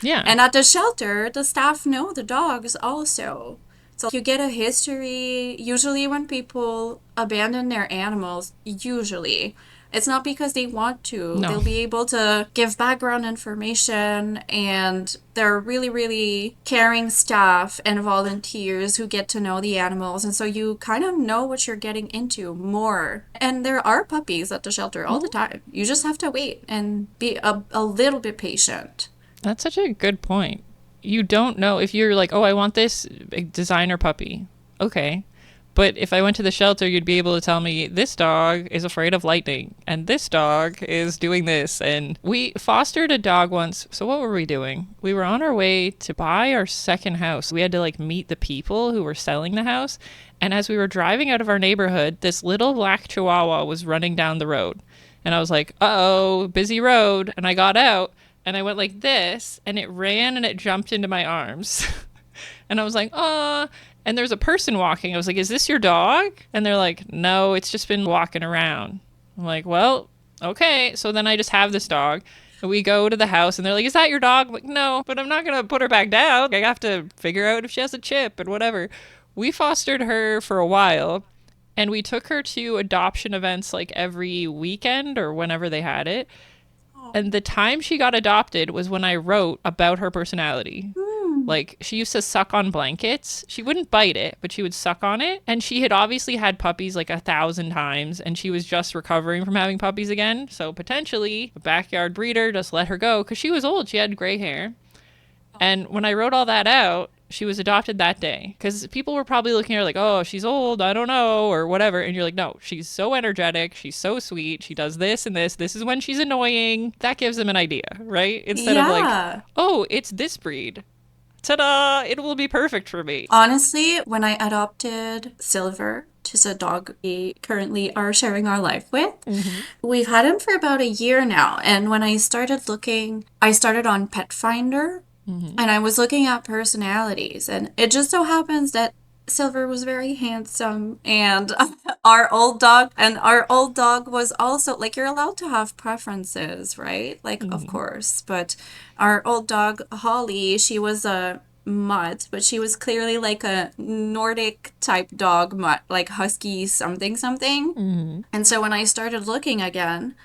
Yeah. And at the shelter, the staff know the dogs also. So you get a history. Usually, when people abandon their animals, usually it's not because they want to. No. They'll be able to give background information, and they're really, really caring staff and volunteers who get to know the animals. And so you kind of know what you're getting into more. And there are puppies at the shelter all the time. You just have to wait and be a little bit patient. That's such a good point. You don't know if you're like, oh, I want this designer puppy. Okay. But if I went to the shelter, you'd be able to tell me this dog is afraid of lightning and this dog is doing this. And we fostered a dog once. So what were we doing? We were on our way to buy our second house. We had to like meet the people who were selling the house. And as we were driving out of our neighborhood, this little black chihuahua was running down the road. And I was like, uh-oh, busy road. And I got out and I went like this and it ran and it jumped into my arms. And I was like, "Ah." And there's a person walking. I was like, is this your dog? And they're like, no, it's just been walking around. I'm like, well, okay. So then I just have this dog. And we go to the house and they're like, is that your dog? I'm like, no, but I'm not going to put her back down. I have to figure out if she has a chip and whatever. We fostered her for a while and we took her to adoption events like every weekend or whenever they had it. And the time she got adopted was when I wrote about her personality. Like, she used to suck on blankets. She wouldn't bite it, but she would suck on it. And she had obviously had puppies like 1,000 times, and she was just recovering from having puppies again. So potentially, a backyard breeder just let her go because she was old. She had gray hair. And when I wrote all that out, she was adopted that day because people were probably looking at her like, oh, she's old, I don't know, or whatever. And you're like, no, she's so energetic, she's so sweet, she does this and this is when she's annoying. That gives them an idea, right? Instead of like, Yeah. oh, it's this breed. Ta-da, it will be perfect for me. Honestly, when I adopted Silver, which is a dog we currently are sharing our life with, we've had him for about a year now. And when I started looking, I started on Petfinder and I was looking at personalities. And it just so happens that Silver was very handsome and our old dog was also like, you're allowed to have preferences, right? Like, of course, but our old dog Holly, she was a mutt, but she was clearly like a Nordic type dog mutt, like husky something something. And so when I started looking again,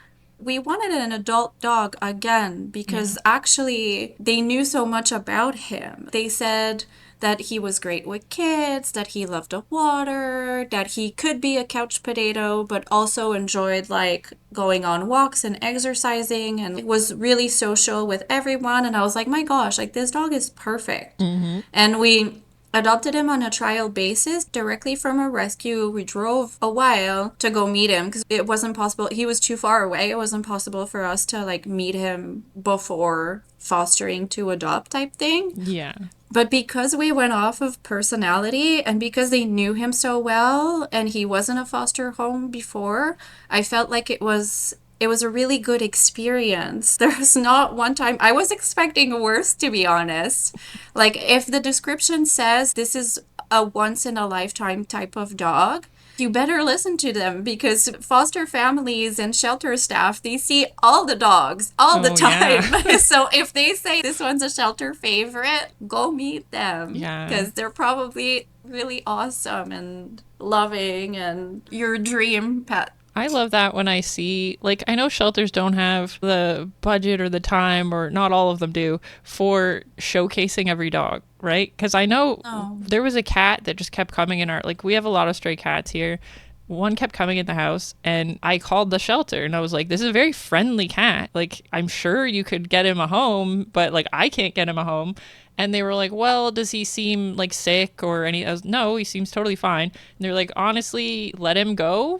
we wanted an adult dog again because actually they knew so much about him. They said that he was great with kids, that he loved the water, that he could be a couch potato, but also enjoyed like going on walks and exercising and was really social with everyone. And I was like, my gosh, like this dog is perfect. And we adopted him on a trial basis directly from a rescue. We drove a while to go meet him because it wasn't possible. He was too far away. It wasn't possible for us to like meet him before fostering to adopt type thing. Yeah. But because we went off of personality and because they knew him so well and he wasn't a foster home before, I felt like it was a really good experience. There was not one time I was expecting worse, to be honest. Like if the description says this is a once in a lifetime type of dog, you better listen to them because foster families and shelter staff, they see all the dogs all the time. Yeah. So if they say this one's a shelter favorite, go meet them. Yeah. Because they're probably really awesome and loving and your dream pet. I love that when I see, like, I know shelters don't have the budget or the time, or not all of them do, for showcasing every dog, right? Because I know there was a cat that just kept coming in our, like, we have a lot of stray cats here. One kept coming in the house, and I called the shelter, and I was like, this is a very friendly cat. Like, I'm sure you could get him a home, but, like, I can't get him a home. And they were like, well, does he seem, like, sick or any? I was, no, he seems totally fine. And they're like, honestly, let him go.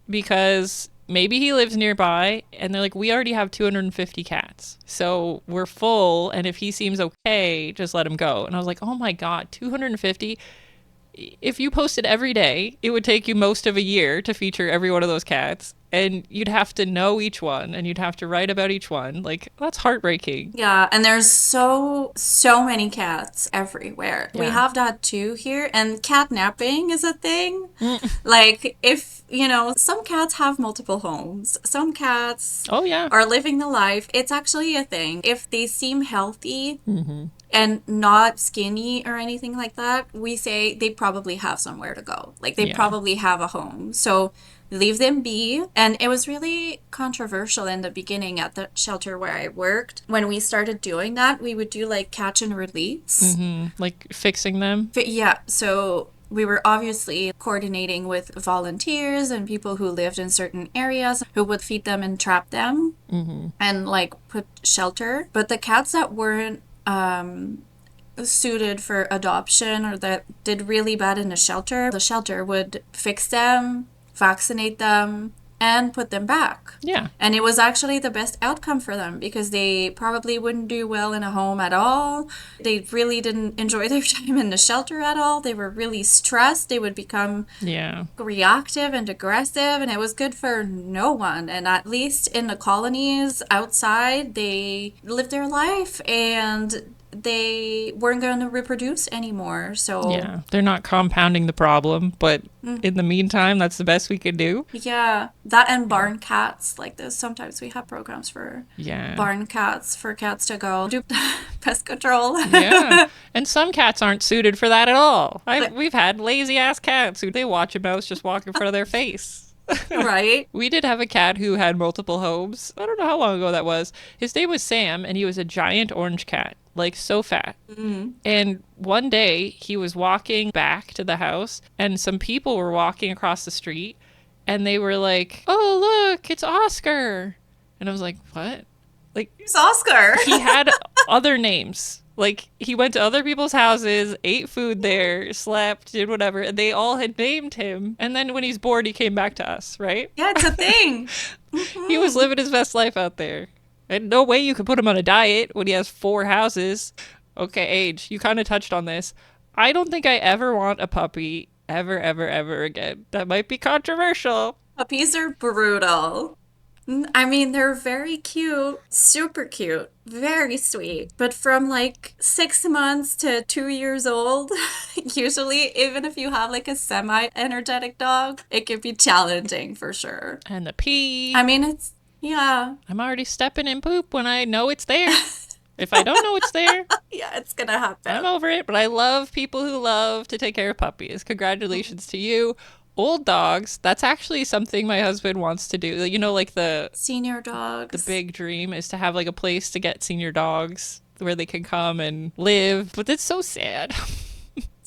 Because maybe he lives nearby, and they're like, we already have 250 cats, so we're full, and if he seems okay, just let him go. And I was like, oh my god, 250? If you posted every day, it would take you most of a year to feature every one of those cats, and you'd have to know each one, and you'd have to write about each one. Like, that's heartbreaking. Yeah, and there's so many cats everywhere. We have that too here, and catnapping is a thing. Like, if, you know, some cats have multiple homes. Some cats are living the life. It's actually a thing. If they seem healthy and not skinny or anything like that, we say they probably have somewhere to go. Like, they probably have a home. So leave them be. And it was really controversial in the beginning at the shelter where I worked. When we started doing that, we would do like catch and release. Like fixing them. But yeah, so we were obviously coordinating with volunteers and people who lived in certain areas who would feed them and trap them and like put shelter. But the cats that weren't suited for adoption or that did really bad in the shelter would fix them, vaccinate them, and put them back. Yeah. And it was actually the best outcome for them because they probably wouldn't do well in a home at all. They really didn't enjoy their time in the shelter at all. They were really stressed. They would become reactive and aggressive, and it was good for no one. And at least in the colonies outside, they lived their life and they weren't going to reproduce anymore. So yeah, they're not compounding the problem, but in the meantime, that's the best we could do. Yeah, that and barn cats. Like this, sometimes we have programs for barn cats, for cats to go do pest control. Yeah, and some cats aren't suited for that at all. We've had lazy ass cats who they watch a mouse just walk in front of their face. Right. We did have a cat who had multiple homes. I don't know how long ago that was. His name was Sam, and he was a giant orange cat. Like, so fat. And one day, he was walking back to the house, and some people were walking across the street, and they were like, oh, look, it's Oscar. And I was like, what? Like, it's Oscar. He had other names. Like, he went to other people's houses, ate food there, slept, did whatever, and they all had named him. And then when he's bored, he came back to us, right? Yeah, it's a thing. He was living his best life out there. And no way you could put him on a diet when he has 4 houses. Okay, Age, you kind of touched on this. I don't think I ever want a puppy ever, ever, ever again. That might be controversial. Puppies are brutal. I mean, they're very cute, super cute, very sweet. But from like 6 months to 2 years old, usually, even if you have like a semi-energetic dog, it can be challenging for sure. And the pee. I mean, it's, yeah. I'm already stepping in poop when I know it's there. If I don't know it's there, yeah, it's gonna happen. I'm over it. But I love people who love to take care of puppies. Congratulations to you. old dogs, that's actually something my husband wants to do. You know, like Senior the dogs. big dream is to have like a place to get senior dogs where they can come and live. But it's so sad.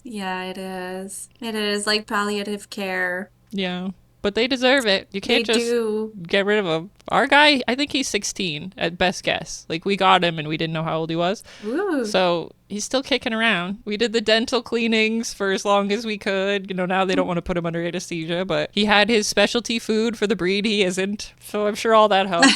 Yeah, it is. It is like palliative care. Yeah. But they deserve it. You They can't just do. get rid of him. Our guy, I think he's 16 at best guess. Like we got him and we didn't know how old he was. Ooh. So he's still kicking around. We did the dental cleanings for as long as we could. You know, now they don't want to put him under anesthesia, but he had his specialty food for the breed he isn't. So I'm sure all that helps.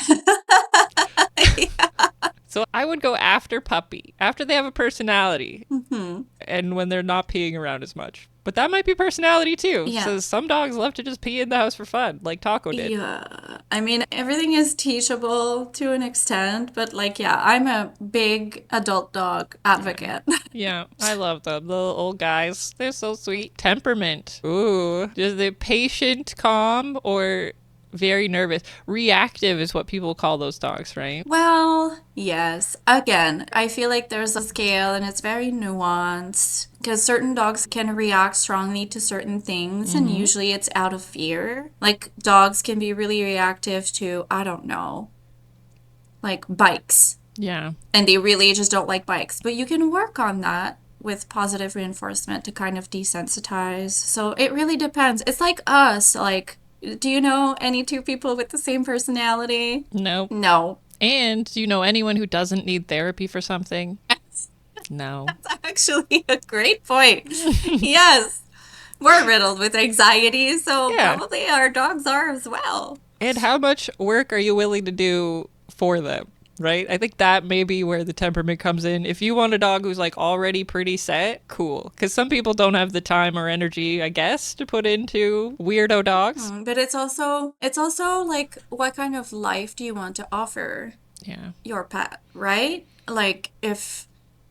So I would go after puppy, after they have a personality, Hmm. and when they're not peeing around as much. But that might be personality too. Yeah. So some dogs love to just pee in the house for fun, like Taco did. Yeah. I mean, everything is teachable to an extent, but like, yeah, I'm a big adult dog advocate. Yeah, I love them. The little old guys. They're so sweet. Temperament. Ooh. Is it patient, calm, or very nervous? Reactive is what people call those dogs, right? Well, yes. Again, I feel like there's a scale and it's very nuanced because certain dogs can react strongly to certain things, and usually it's out of fear. Like, dogs can be really reactive to, I don't know, like bikes, Yeah. and they really just don't like bikes. But you can work on that with positive reinforcement to kind of desensitize. So it really depends. It's like us. Like, do you know any two people with the same personality? No. No. And do you know anyone who doesn't need therapy for something? No. That's actually a great point. Yes. We're riddled with anxiety, so Yeah. probably our dogs are as well. And how much work are you willing to do for them? Right? I think that may be where the temperament comes in. If you want a dog who's like already pretty set, cool. Because some people don't have the time or energy, I guess, to put into weirdo dogs. But it's also like, what kind of life do you want to offer Yeah. your pet, right? Like, if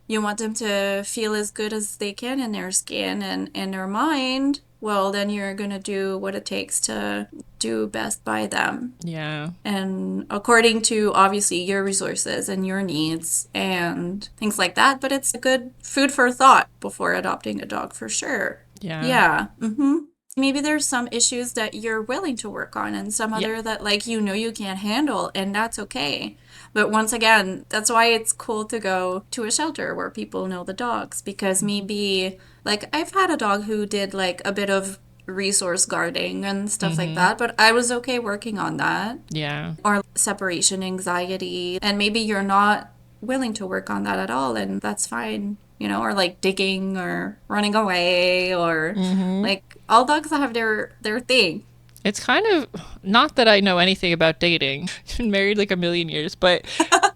you want them to feel as good as they can in their skin and in their mind, well, then you're going to do what it takes to do best by them. Yeah. And according to obviously your resources and your needs and things like that. But it's a good food for thought before adopting a dog for sure. Yeah. Yeah. Maybe there's some issues that you're willing to work on and some other that like you can't handle, and that's okay. But once again, that's why it's cool to go to a shelter where people know the dogs, because maybe like I've had a dog who did like a bit of resource guarding and stuff like that, but I was okay working on that. Yeah. Or separation anxiety, and maybe you're not willing to work on that at all, and that's fine. Or like digging or running away, or like all dogs have their thing. It's kind of not that I know anything about dating. Been married like a million years, but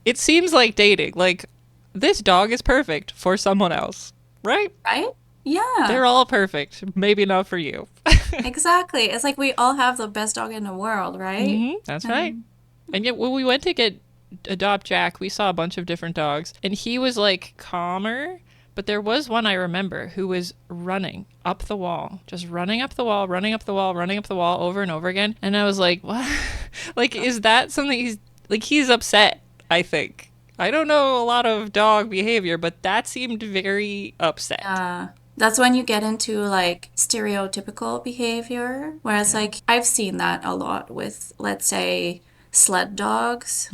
it seems like dating. Like this dog is perfect for someone else, right? Right? Yeah. They're all perfect. Maybe not for you. Exactly. It's like we all have the best dog in the world, right? That's right. And yet when we went to adopt Jack, we saw a bunch of different dogs, and he was like calmer. But there was one I remember who was running up the wall, just running up the wall, running up the wall, running up the wall over and over again. And I was like, what? Like, is that something he's upset, I think. I don't know a lot of dog behavior, but that seemed very upset. That's when you get into like stereotypical behavior, whereas like I've seen that a lot with, let's say, sled dogs,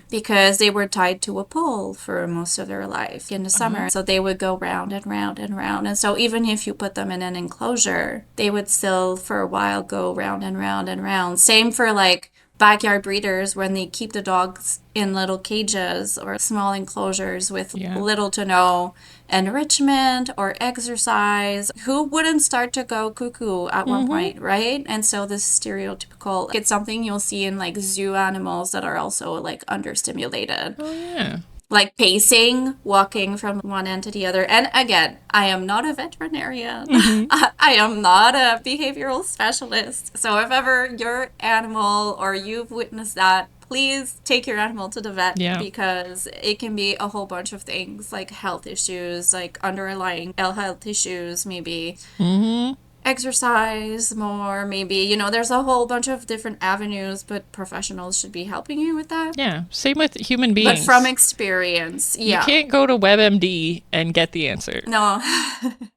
because they were tied to a pole for most of their life in the summer. So they would go round and round and round. And so even if you put them in an enclosure, they would still for a while go round and round and round. Same for like backyard breeders when they keep the dogs in little cages or small enclosures with little to no enrichment or exercise. Who wouldn't start to go cuckoo at one point, right? And so this stereotypical, it's something you'll see in like zoo animals that are also like understimulated. Oh, yeah. Like pacing, walking from one end to the other. And again, I am not a veterinarian. I am not a behavioral specialist. So if ever your animal or you've witnessed that, please take your animal to the vet, because it can be a whole bunch of things, like health issues, like underlying ill health issues maybe. exercise more, maybe, there's a whole bunch of different avenues, but professionals should be helping you with that. Yeah, same with human But beings. from experience, You yeah. can't go to WebMD and get the answer. No,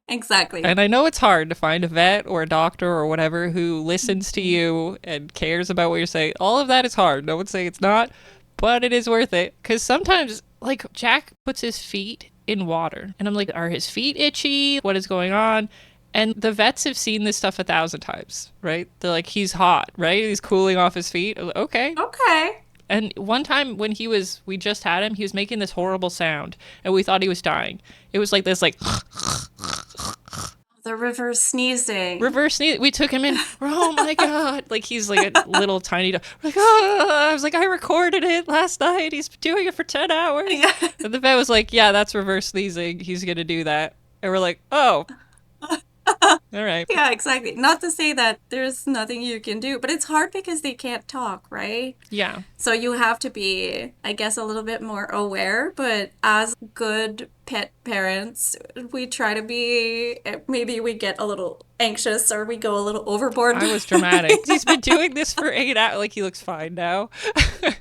exactly. And I know it's hard to find a vet or a doctor or whatever who listens to you and cares about what you're saying. All of that is hard. No one's saying it's not, but it is worth it. Because sometimes, like, Jack puts his feet in water. And I'm like, are his feet itchy? What is going on? And the vets have seen this stuff 1,000 times, right? They're like, he's hot, right? He's cooling off his feet. I was like, okay. Okay. And one time when we just had him, he was making this horrible sound and we thought he was dying. It was like this, like, The reverse sneezing. reverse sneeze. We took him in. Oh my God. Like he's like a little tiny dog. We're like, oh, I was like, I recorded it last night. He's been doing it for 10 hours. Yeah. And the vet was like, yeah, that's reverse sneezing. He's going to do that. And we're like, oh, all right. Yeah, exactly. Not to say that there's nothing you can do, but it's hard because they can't talk, right? Yeah. So you have to be, I guess, a little bit more aware, but as good pet parents, we try to be, maybe we get a little anxious or we go a little overboard. I was dramatic. He's been doing this for 8 hours. Like he looks fine now.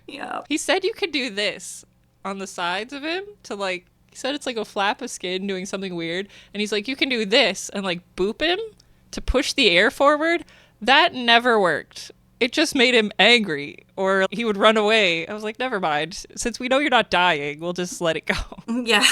Yeah. He said you could do this on the sides of him to like, he said it's like a flap of skin doing something weird. And he's like, you can do this and like boop him to push the air forward. That never worked. It just made him angry or he would run away. I was like, never mind. Since we know you're not dying, we'll just let it go. Yeah.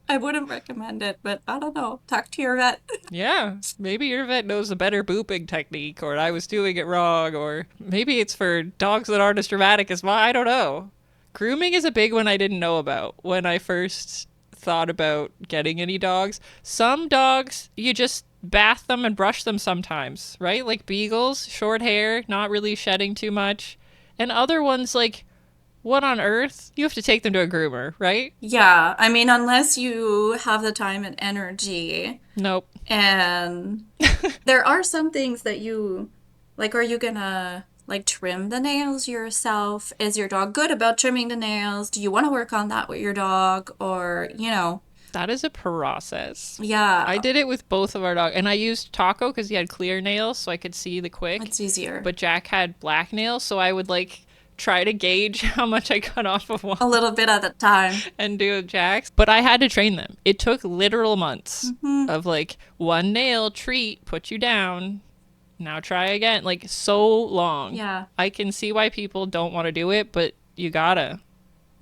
I wouldn't recommend it, but I don't know. Talk to your vet. Yeah, maybe your vet knows a better booping technique or I was doing it wrong or maybe it's for dogs that aren't as dramatic as mine. I don't know. Grooming is a big one I didn't know about when I first thought about getting any dogs. Some dogs, you just bath them and brush them sometimes, right? Like beagles, short hair, not really shedding too much. And other ones, like, what on earth? You have to take them to a groomer, right? Yeah, I mean, unless you have the time and energy. Nope. And there are some things that you, like, are you gonna, like, trim the nails yourself? Is your dog good about trimming the nails? Do you want to work on that with your dog? Or, That is a process. yeah, I did it with both of our dogs. And I used Taco because he had clear nails so I could see the quick. it's easier. But Jack had black nails, so I would, like, try to gauge how much I cut off of one A little bit at a time. and do Jack's. But I had to train them. It took literal months of like one nail treat, put you down. Now try again. Like so long. Yeah. I can see why people don't want to do it, but you gotta.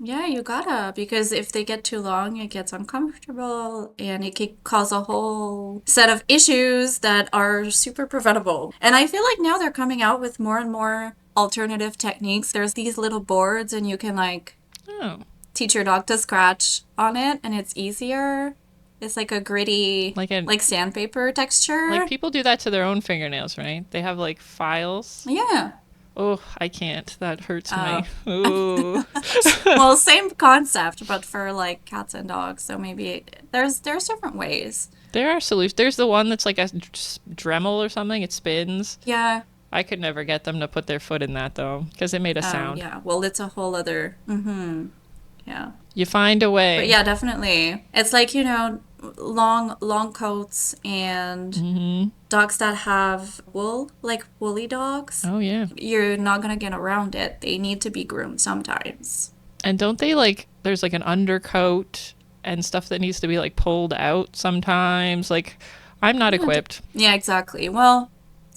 Yeah, you gotta, because if they get too long, it gets uncomfortable and it can cause a whole set of issues that are super preventable. And I feel like now they're coming out with more and more alternative techniques. There's these little boards and you can like Oh. teach your dog to scratch on it and it's easier. It's like a gritty, Like sandpaper texture. Like people do that to their own fingernails, right? They have like files. Yeah. Oh, I can't. That hurts Oh. me. Ooh. Well, same concept, but for like cats and dogs. So maybe there's different ways. There are solutions. There's the one that's like a Dremel or something. It spins. Yeah. I could never get them to put their foot in that though, because it made a sound. Yeah. Well, it's a whole other. Yeah. You find a way. But yeah, definitely. It's like, long coats and dogs that have wool, like woolly dogs. Oh yeah. You're not gonna get around it. They need to be groomed sometimes. And don't they like? There's like an undercoat and stuff that needs to be like pulled out sometimes. Like, I'm not equipped. Yeah, exactly. Well,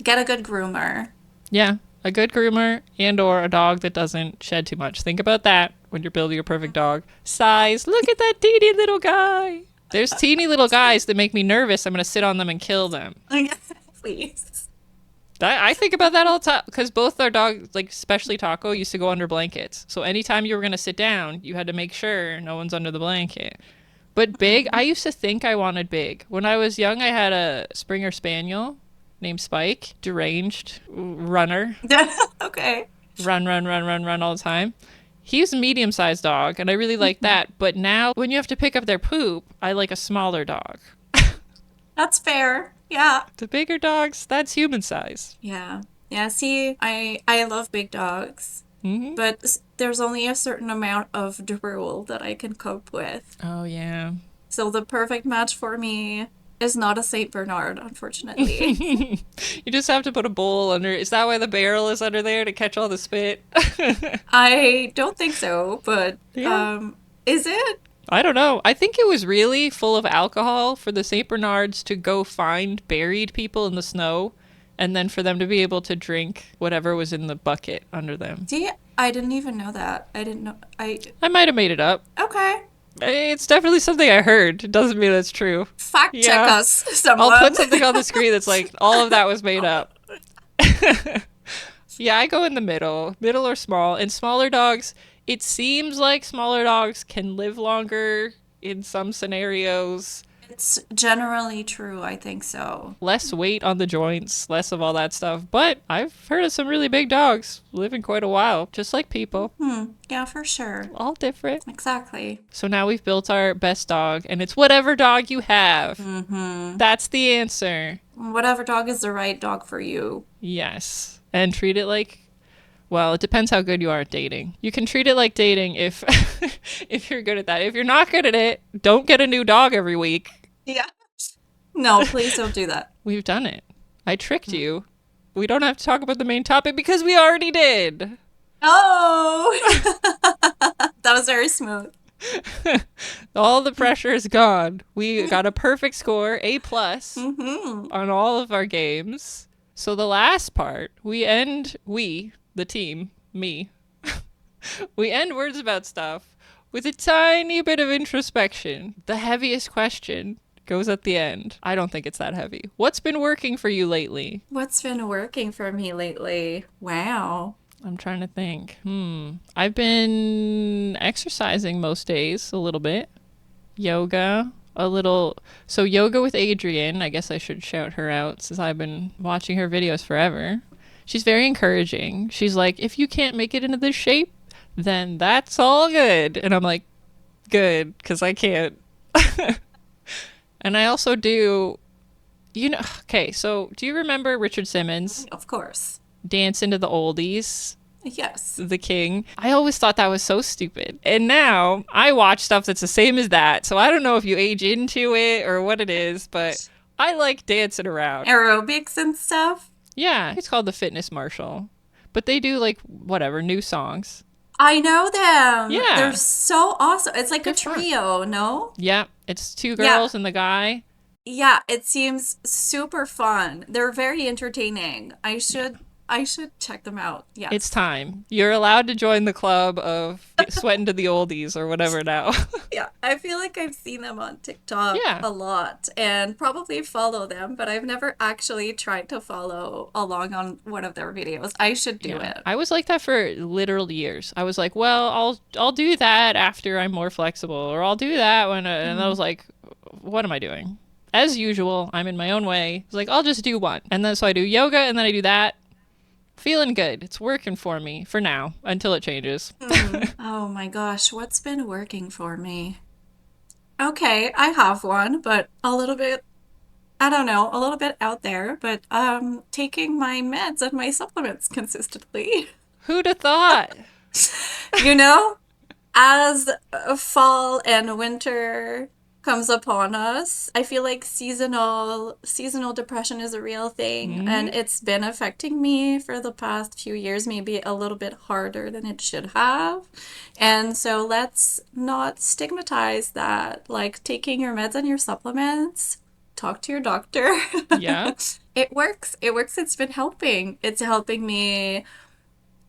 get a good groomer. Yeah, a good groomer and or a dog that doesn't shed too much. Think about that when you're building a perfect dog. Size. Look at that teeny little guy. There's teeny little guys that make me nervous. I'm going to sit on them and kill them. Please. I think about that all the time because both our dogs, like especially Taco, used to go under blankets. So anytime you were going to sit down, you had to make sure no one's under the blanket. But Big, I used to think I wanted Big. When I was young, I had a Springer Spaniel named Spike, deranged runner. Okay. Run all the time. He was a medium-sized dog, and I really like that. But now, when you have to pick up their poop, I like a smaller dog. That's fair. Yeah. The bigger dogs, that's human size. Yeah. Yeah, see, I love big dogs, but there's only a certain amount of drool that I can cope with. Oh, yeah. So the perfect match for me is not a Saint Bernard, unfortunately. You just have to put a bowl under. Is that why the barrel is under there to catch all the spit? I don't think so, but Yeah. is it? I don't know. I think it was really full of alcohol for the St. Bernards to go find buried people in the snow and then for them to be able to drink whatever was in the bucket under them. See, I didn't even know that. I didn't know. I might have made it up. Okay. It's definitely something I heard. It doesn't mean that's true. Fact check Yeah. us, someone. I'll put something on the screen that's like, all of that was made up. Yeah, I go in the middle or small. And smaller dogs, it seems like smaller dogs can live longer in some scenarios. It's generally true, I think so. Less weight on the joints, less of all that stuff. But I've heard of some really big dogs living quite a while, just like people. Yeah, for sure. All different. Exactly. So now we've built our best dog, and it's whatever dog you have. That's the answer. Whatever dog is the right dog for you. Yes. And treat it like, well, it depends how good you are at dating. You can treat it like dating if if you're good at that. If you're not good at it, don't get a new dog every week. Yeah. No, please don't do that. We've done it. I tricked you. We don't have to talk about the main topic because we already did. Oh! That was very smooth. All the pressure is gone. We got a perfect score, A+, on all of our games. So the last part, the team, me, we end Words About Stuff with a tiny bit of introspection. The heaviest question goes at the end. I don't think it's that heavy. What's been working for you lately? What's been working for me lately? Wow. I'm trying to think. I've been exercising most days a little bit. Yoga, a little. So yoga with Adriene. I guess I should shout her out since I've been watching her videos forever. She's very encouraging. She's like, if you can't make it into this shape, then that's all good. And I'm like, good, because I can't. And I also do, okay, so do you remember Richard Simmons? Of course. Dance into the Oldies, Yes. the king. I always thought that was so stupid. And now I watch stuff that's the same as that. So I don't know if you age into it or what it is, but I like dancing around. Aerobics and stuff. Yeah, it's called the Fitness Marshal. But they do like whatever, new songs. I know them. Yeah. They're so awesome. It's like They're a trio, no? Yeah, it's two girls and the guy. Yeah, it seems super fun. They're very entertaining. I should check them out. Yeah. It's time. You're allowed to join the club of sweating to the oldies or whatever now. Yeah, I feel like I've seen them on TikTok a lot and probably follow them, but I've never actually tried to follow along on one of their videos. I should do it. I was like that for literal years. I was like, well, I'll do that after I'm more flexible, or I'll do that when, and I was like, what am I doing? As usual, I'm in my own way. I was like, I'll just do one. And then so I do yoga and then I do that. Feeling good. It's working for me for now until it changes. Oh my gosh, what's been working for me? Okay, I have one, but a little bit, I don't know, a little bit out there, but taking my meds and my supplements consistently. Who'd have thought? You know, as fall and winter comes upon us, I feel like seasonal depression is a real thing, and it's been affecting me for the past few years, maybe a little bit harder than it should have. And so let's not stigmatize that. Like, taking your meds and your supplements, talk to your doctor. Yeah. It works. It's been helping. It's helping me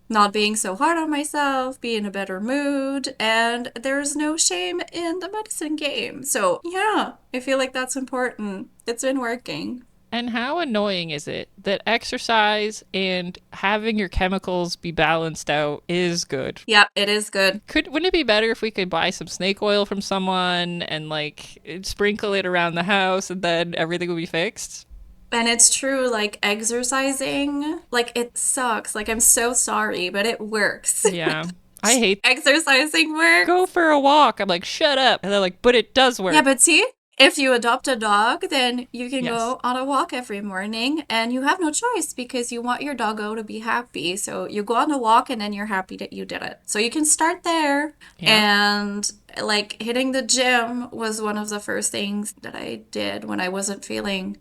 not being so hard on myself, be in a better mood, and there's no shame in the medicine game. So, yeah, I feel like that's important. It's been working. And how annoying is it that exercise and having your chemicals be balanced out is good? Yeah, it is good. Wouldn't it be better if we could buy some snake oil from someone and like sprinkle it around the house and then everything would be fixed? And it's true, like, exercising, like, it sucks. Like, I'm so sorry, but it works. Yeah. I hate Exercising works. go for a walk. I'm like, shut up. And they're like, but it does work. Yeah, but see, If you adopt a dog, then you can Yes. go on a walk every morning and you have no choice because you want your doggo to be happy. So you go on a walk and then you're happy that you did it. So you can start there. Yeah. And like hitting the gym was one of the first things that I did when I wasn't feeling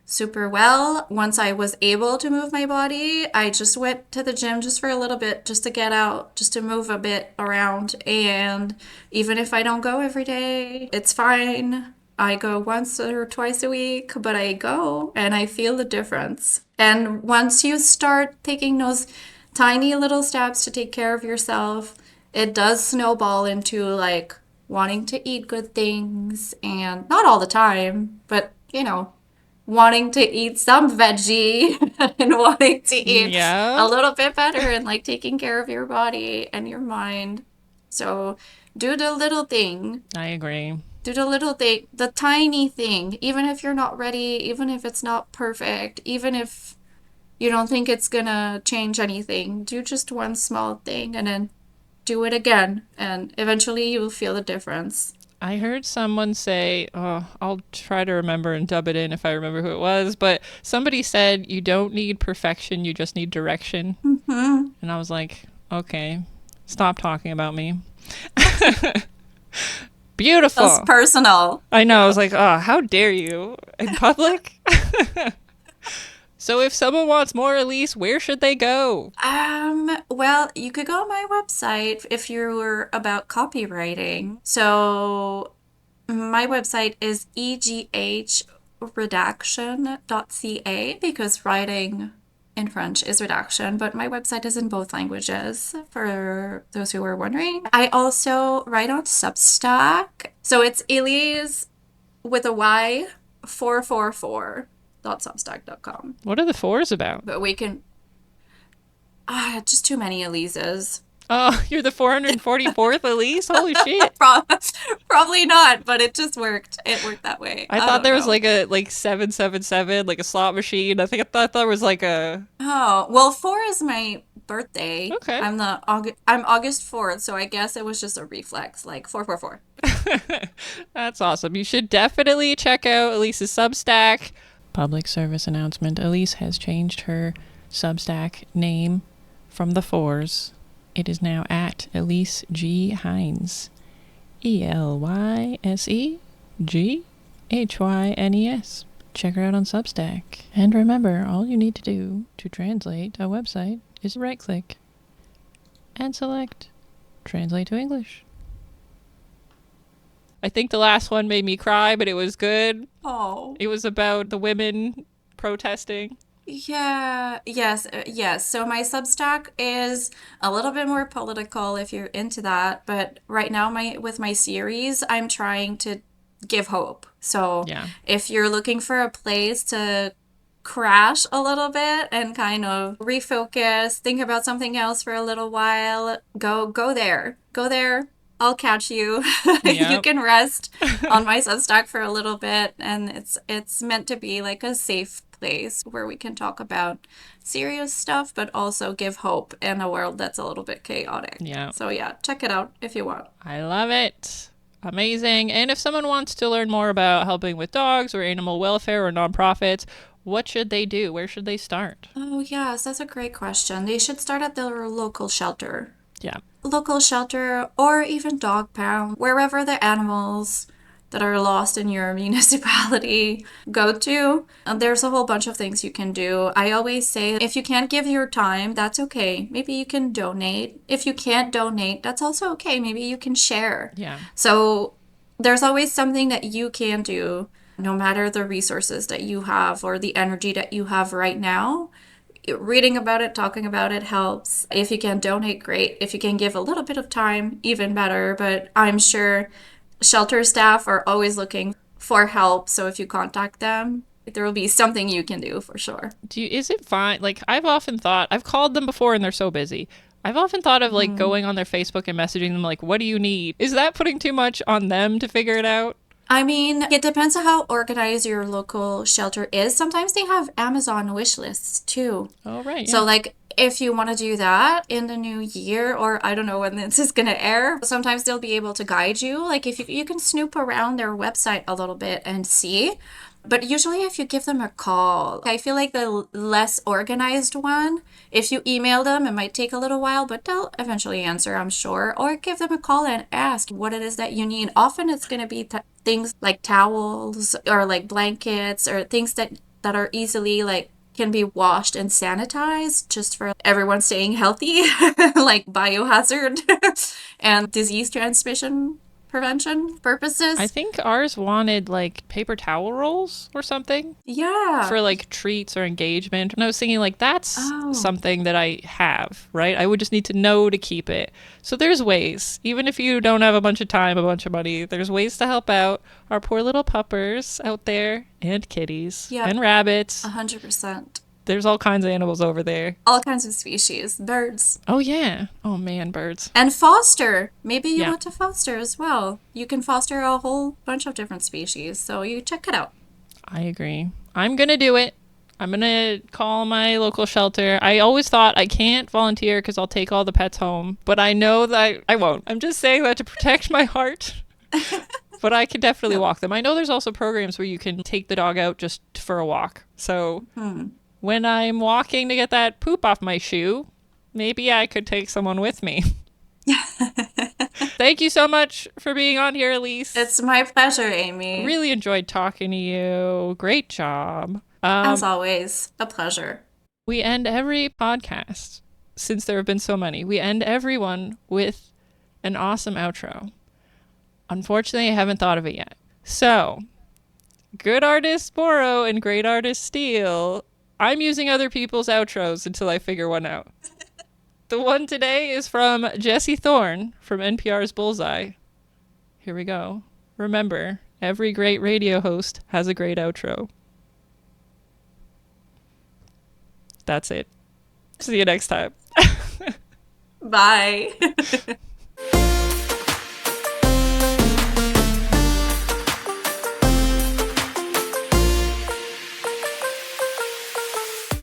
super well. Once I was able to move my body, I just went to the gym just for a little bit, just to get out, just to move a bit around. And even if I don't go every day, it's fine. I go once or twice a week, but I go and I feel the difference. And once you start taking those tiny little steps to take care of yourself, it does snowball into like wanting to eat good things and not all the time, but wanting to eat some veggie and wanting to eat Yeah. a little bit better and like taking care of your body and your mind. So do the little thing. I agree. Do the little thing, the tiny thing, even if you're not ready, even if it's not perfect, even if you don't think it's gonna change anything, do just one small thing and then do it again. And eventually you'll feel the difference. I heard someone say, oh, I'll try to remember and dub it in if I remember who it was, but somebody said you don't need perfection, you just need direction. Hmm. And I was like, okay, stop talking about me. Beautiful. That's personal. I know. I was like, oh, how dare you in public? So if someone wants more Elyse, where should they go? Well, you could go on my website if you were about copywriting. So my website is EGH Rédaction.ca because writing in French is redaction, but my website is in both languages for those who were wondering. I also write on Substack. So it's Elyse with a Y 444.substack.com. What are the fours about? But we can just too many Elises. Oh, you're the 444th Elyse? Holy shit. Probably not, but it just worked. It worked that way. I thought don't there was know. like a 777, like a slot machine. I thought there was like a Oh, well, 4 is my birthday. Okay. I'm August 4th, so I guess it was just a reflex, like 444. That's awesome. You should definitely check out Elyse's Substack. Public service announcement. Elyse has changed her Substack name from the fours. It is now at Elyse G. Hines. ELYSEGHYNES. Check her out on Substack. And remember, all you need to do to translate a website is right click and select Translate to English. I think the last one made me cry, but it was good. Oh. It was about the women protesting. Yeah, yes. So my Substack is a little bit more political if you're into that, but right now with my series, I'm trying to give hope. So Yeah. if you're looking for a place to crash a little bit and kind of refocus, think about something else for a little while, go there. Go there. I'll catch you. You Yep. can rest on my Substack for a little bit, and it's meant to be like a safe place where we can talk about serious stuff, but also give hope in a world that's a little bit chaotic. Yeah. So yeah, check it out if you want. I love it. Amazing. And if someone wants to learn more about helping with dogs or animal welfare or nonprofits, what should they do? Where should they start? Oh yes, that's a great question. They should start at their local shelter. Yeah. Local shelter or even dog pound, wherever the animals that are lost in your municipality go to. There's a whole bunch of things you can do. I always say if you can't give your time, that's okay. Maybe you can donate. If you can't donate, that's also okay. Maybe you can share. Yeah. So there's always something that you can do, no matter the resources that you have or the energy that you have right now. Reading about it, talking about it helps. If you can donate, great. If you can give a little bit of time, even better. But I'm sure shelter staff are always looking for help. So if you contact them, there will be something you can do for sure. Is it fine? Like, I've called them before and they're so busy. I've often thought of like going on their Facebook and messaging them like, what do you need? Is that putting too much on them to figure it out? I mean, it depends on how organized your local shelter is. Sometimes they have Amazon wish lists too. Oh, right. So, Yeah. like, if you want to do that in the new year, or I don't know when this is going to air, sometimes they'll be able to guide you. Like, if you can snoop around their website a little bit and see. But usually, if you give them a call, I feel like the less organized one, if you email them, it might take a little while, but they'll eventually answer, I'm sure. Or give them a call and ask what it is that you need. Often it's going to be things like towels or like blankets or things that are easily like can be washed and sanitized just for everyone staying healthy, like biohazard and disease transmission prevention I purposes. think ours wanted like paper towel rolls or something Yeah. for like treats or engagement. And I was thinking, like, that's Oh, something that I have, right? I would just need to know to keep it. So there's ways. Even if you don't have a bunch of time, a bunch of money, there's ways to help out our poor little puppers out there, and kitties yep. and rabbits. 100%. There's all kinds of animals over there. All kinds of species, birds. Oh, yeah. Oh, man, birds. And foster. Maybe you Yeah, want to foster as well. You can foster a whole bunch of different species. So you check it out. I agree. I'm going to do it. I'm going to call my local shelter. I always thought I can't volunteer because I'll take all the pets home, but I know that I won't. I'm just saying that to protect my heart. But I can definitely Yep. walk them. I know there's also programs where you can take the dog out just for a walk. So when I'm walking to get that poop off my shoe, maybe I could take someone with me. Thank you so much for being on here, Elyse. It's my pleasure, Amy. Really enjoyed talking to you. Great job. As always, a pleasure. We end every podcast, since there have been so many, we end everyone with an awesome outro. Unfortunately, I haven't thought of it yet. So, good artists borrow and great artists steal. I'm using other people's outros until I figure one out. The one today is from Jesse Thorne from NPR's Bullseye. Here we go. Remember, every great radio host has a great outro. That's it. See you next time. Bye.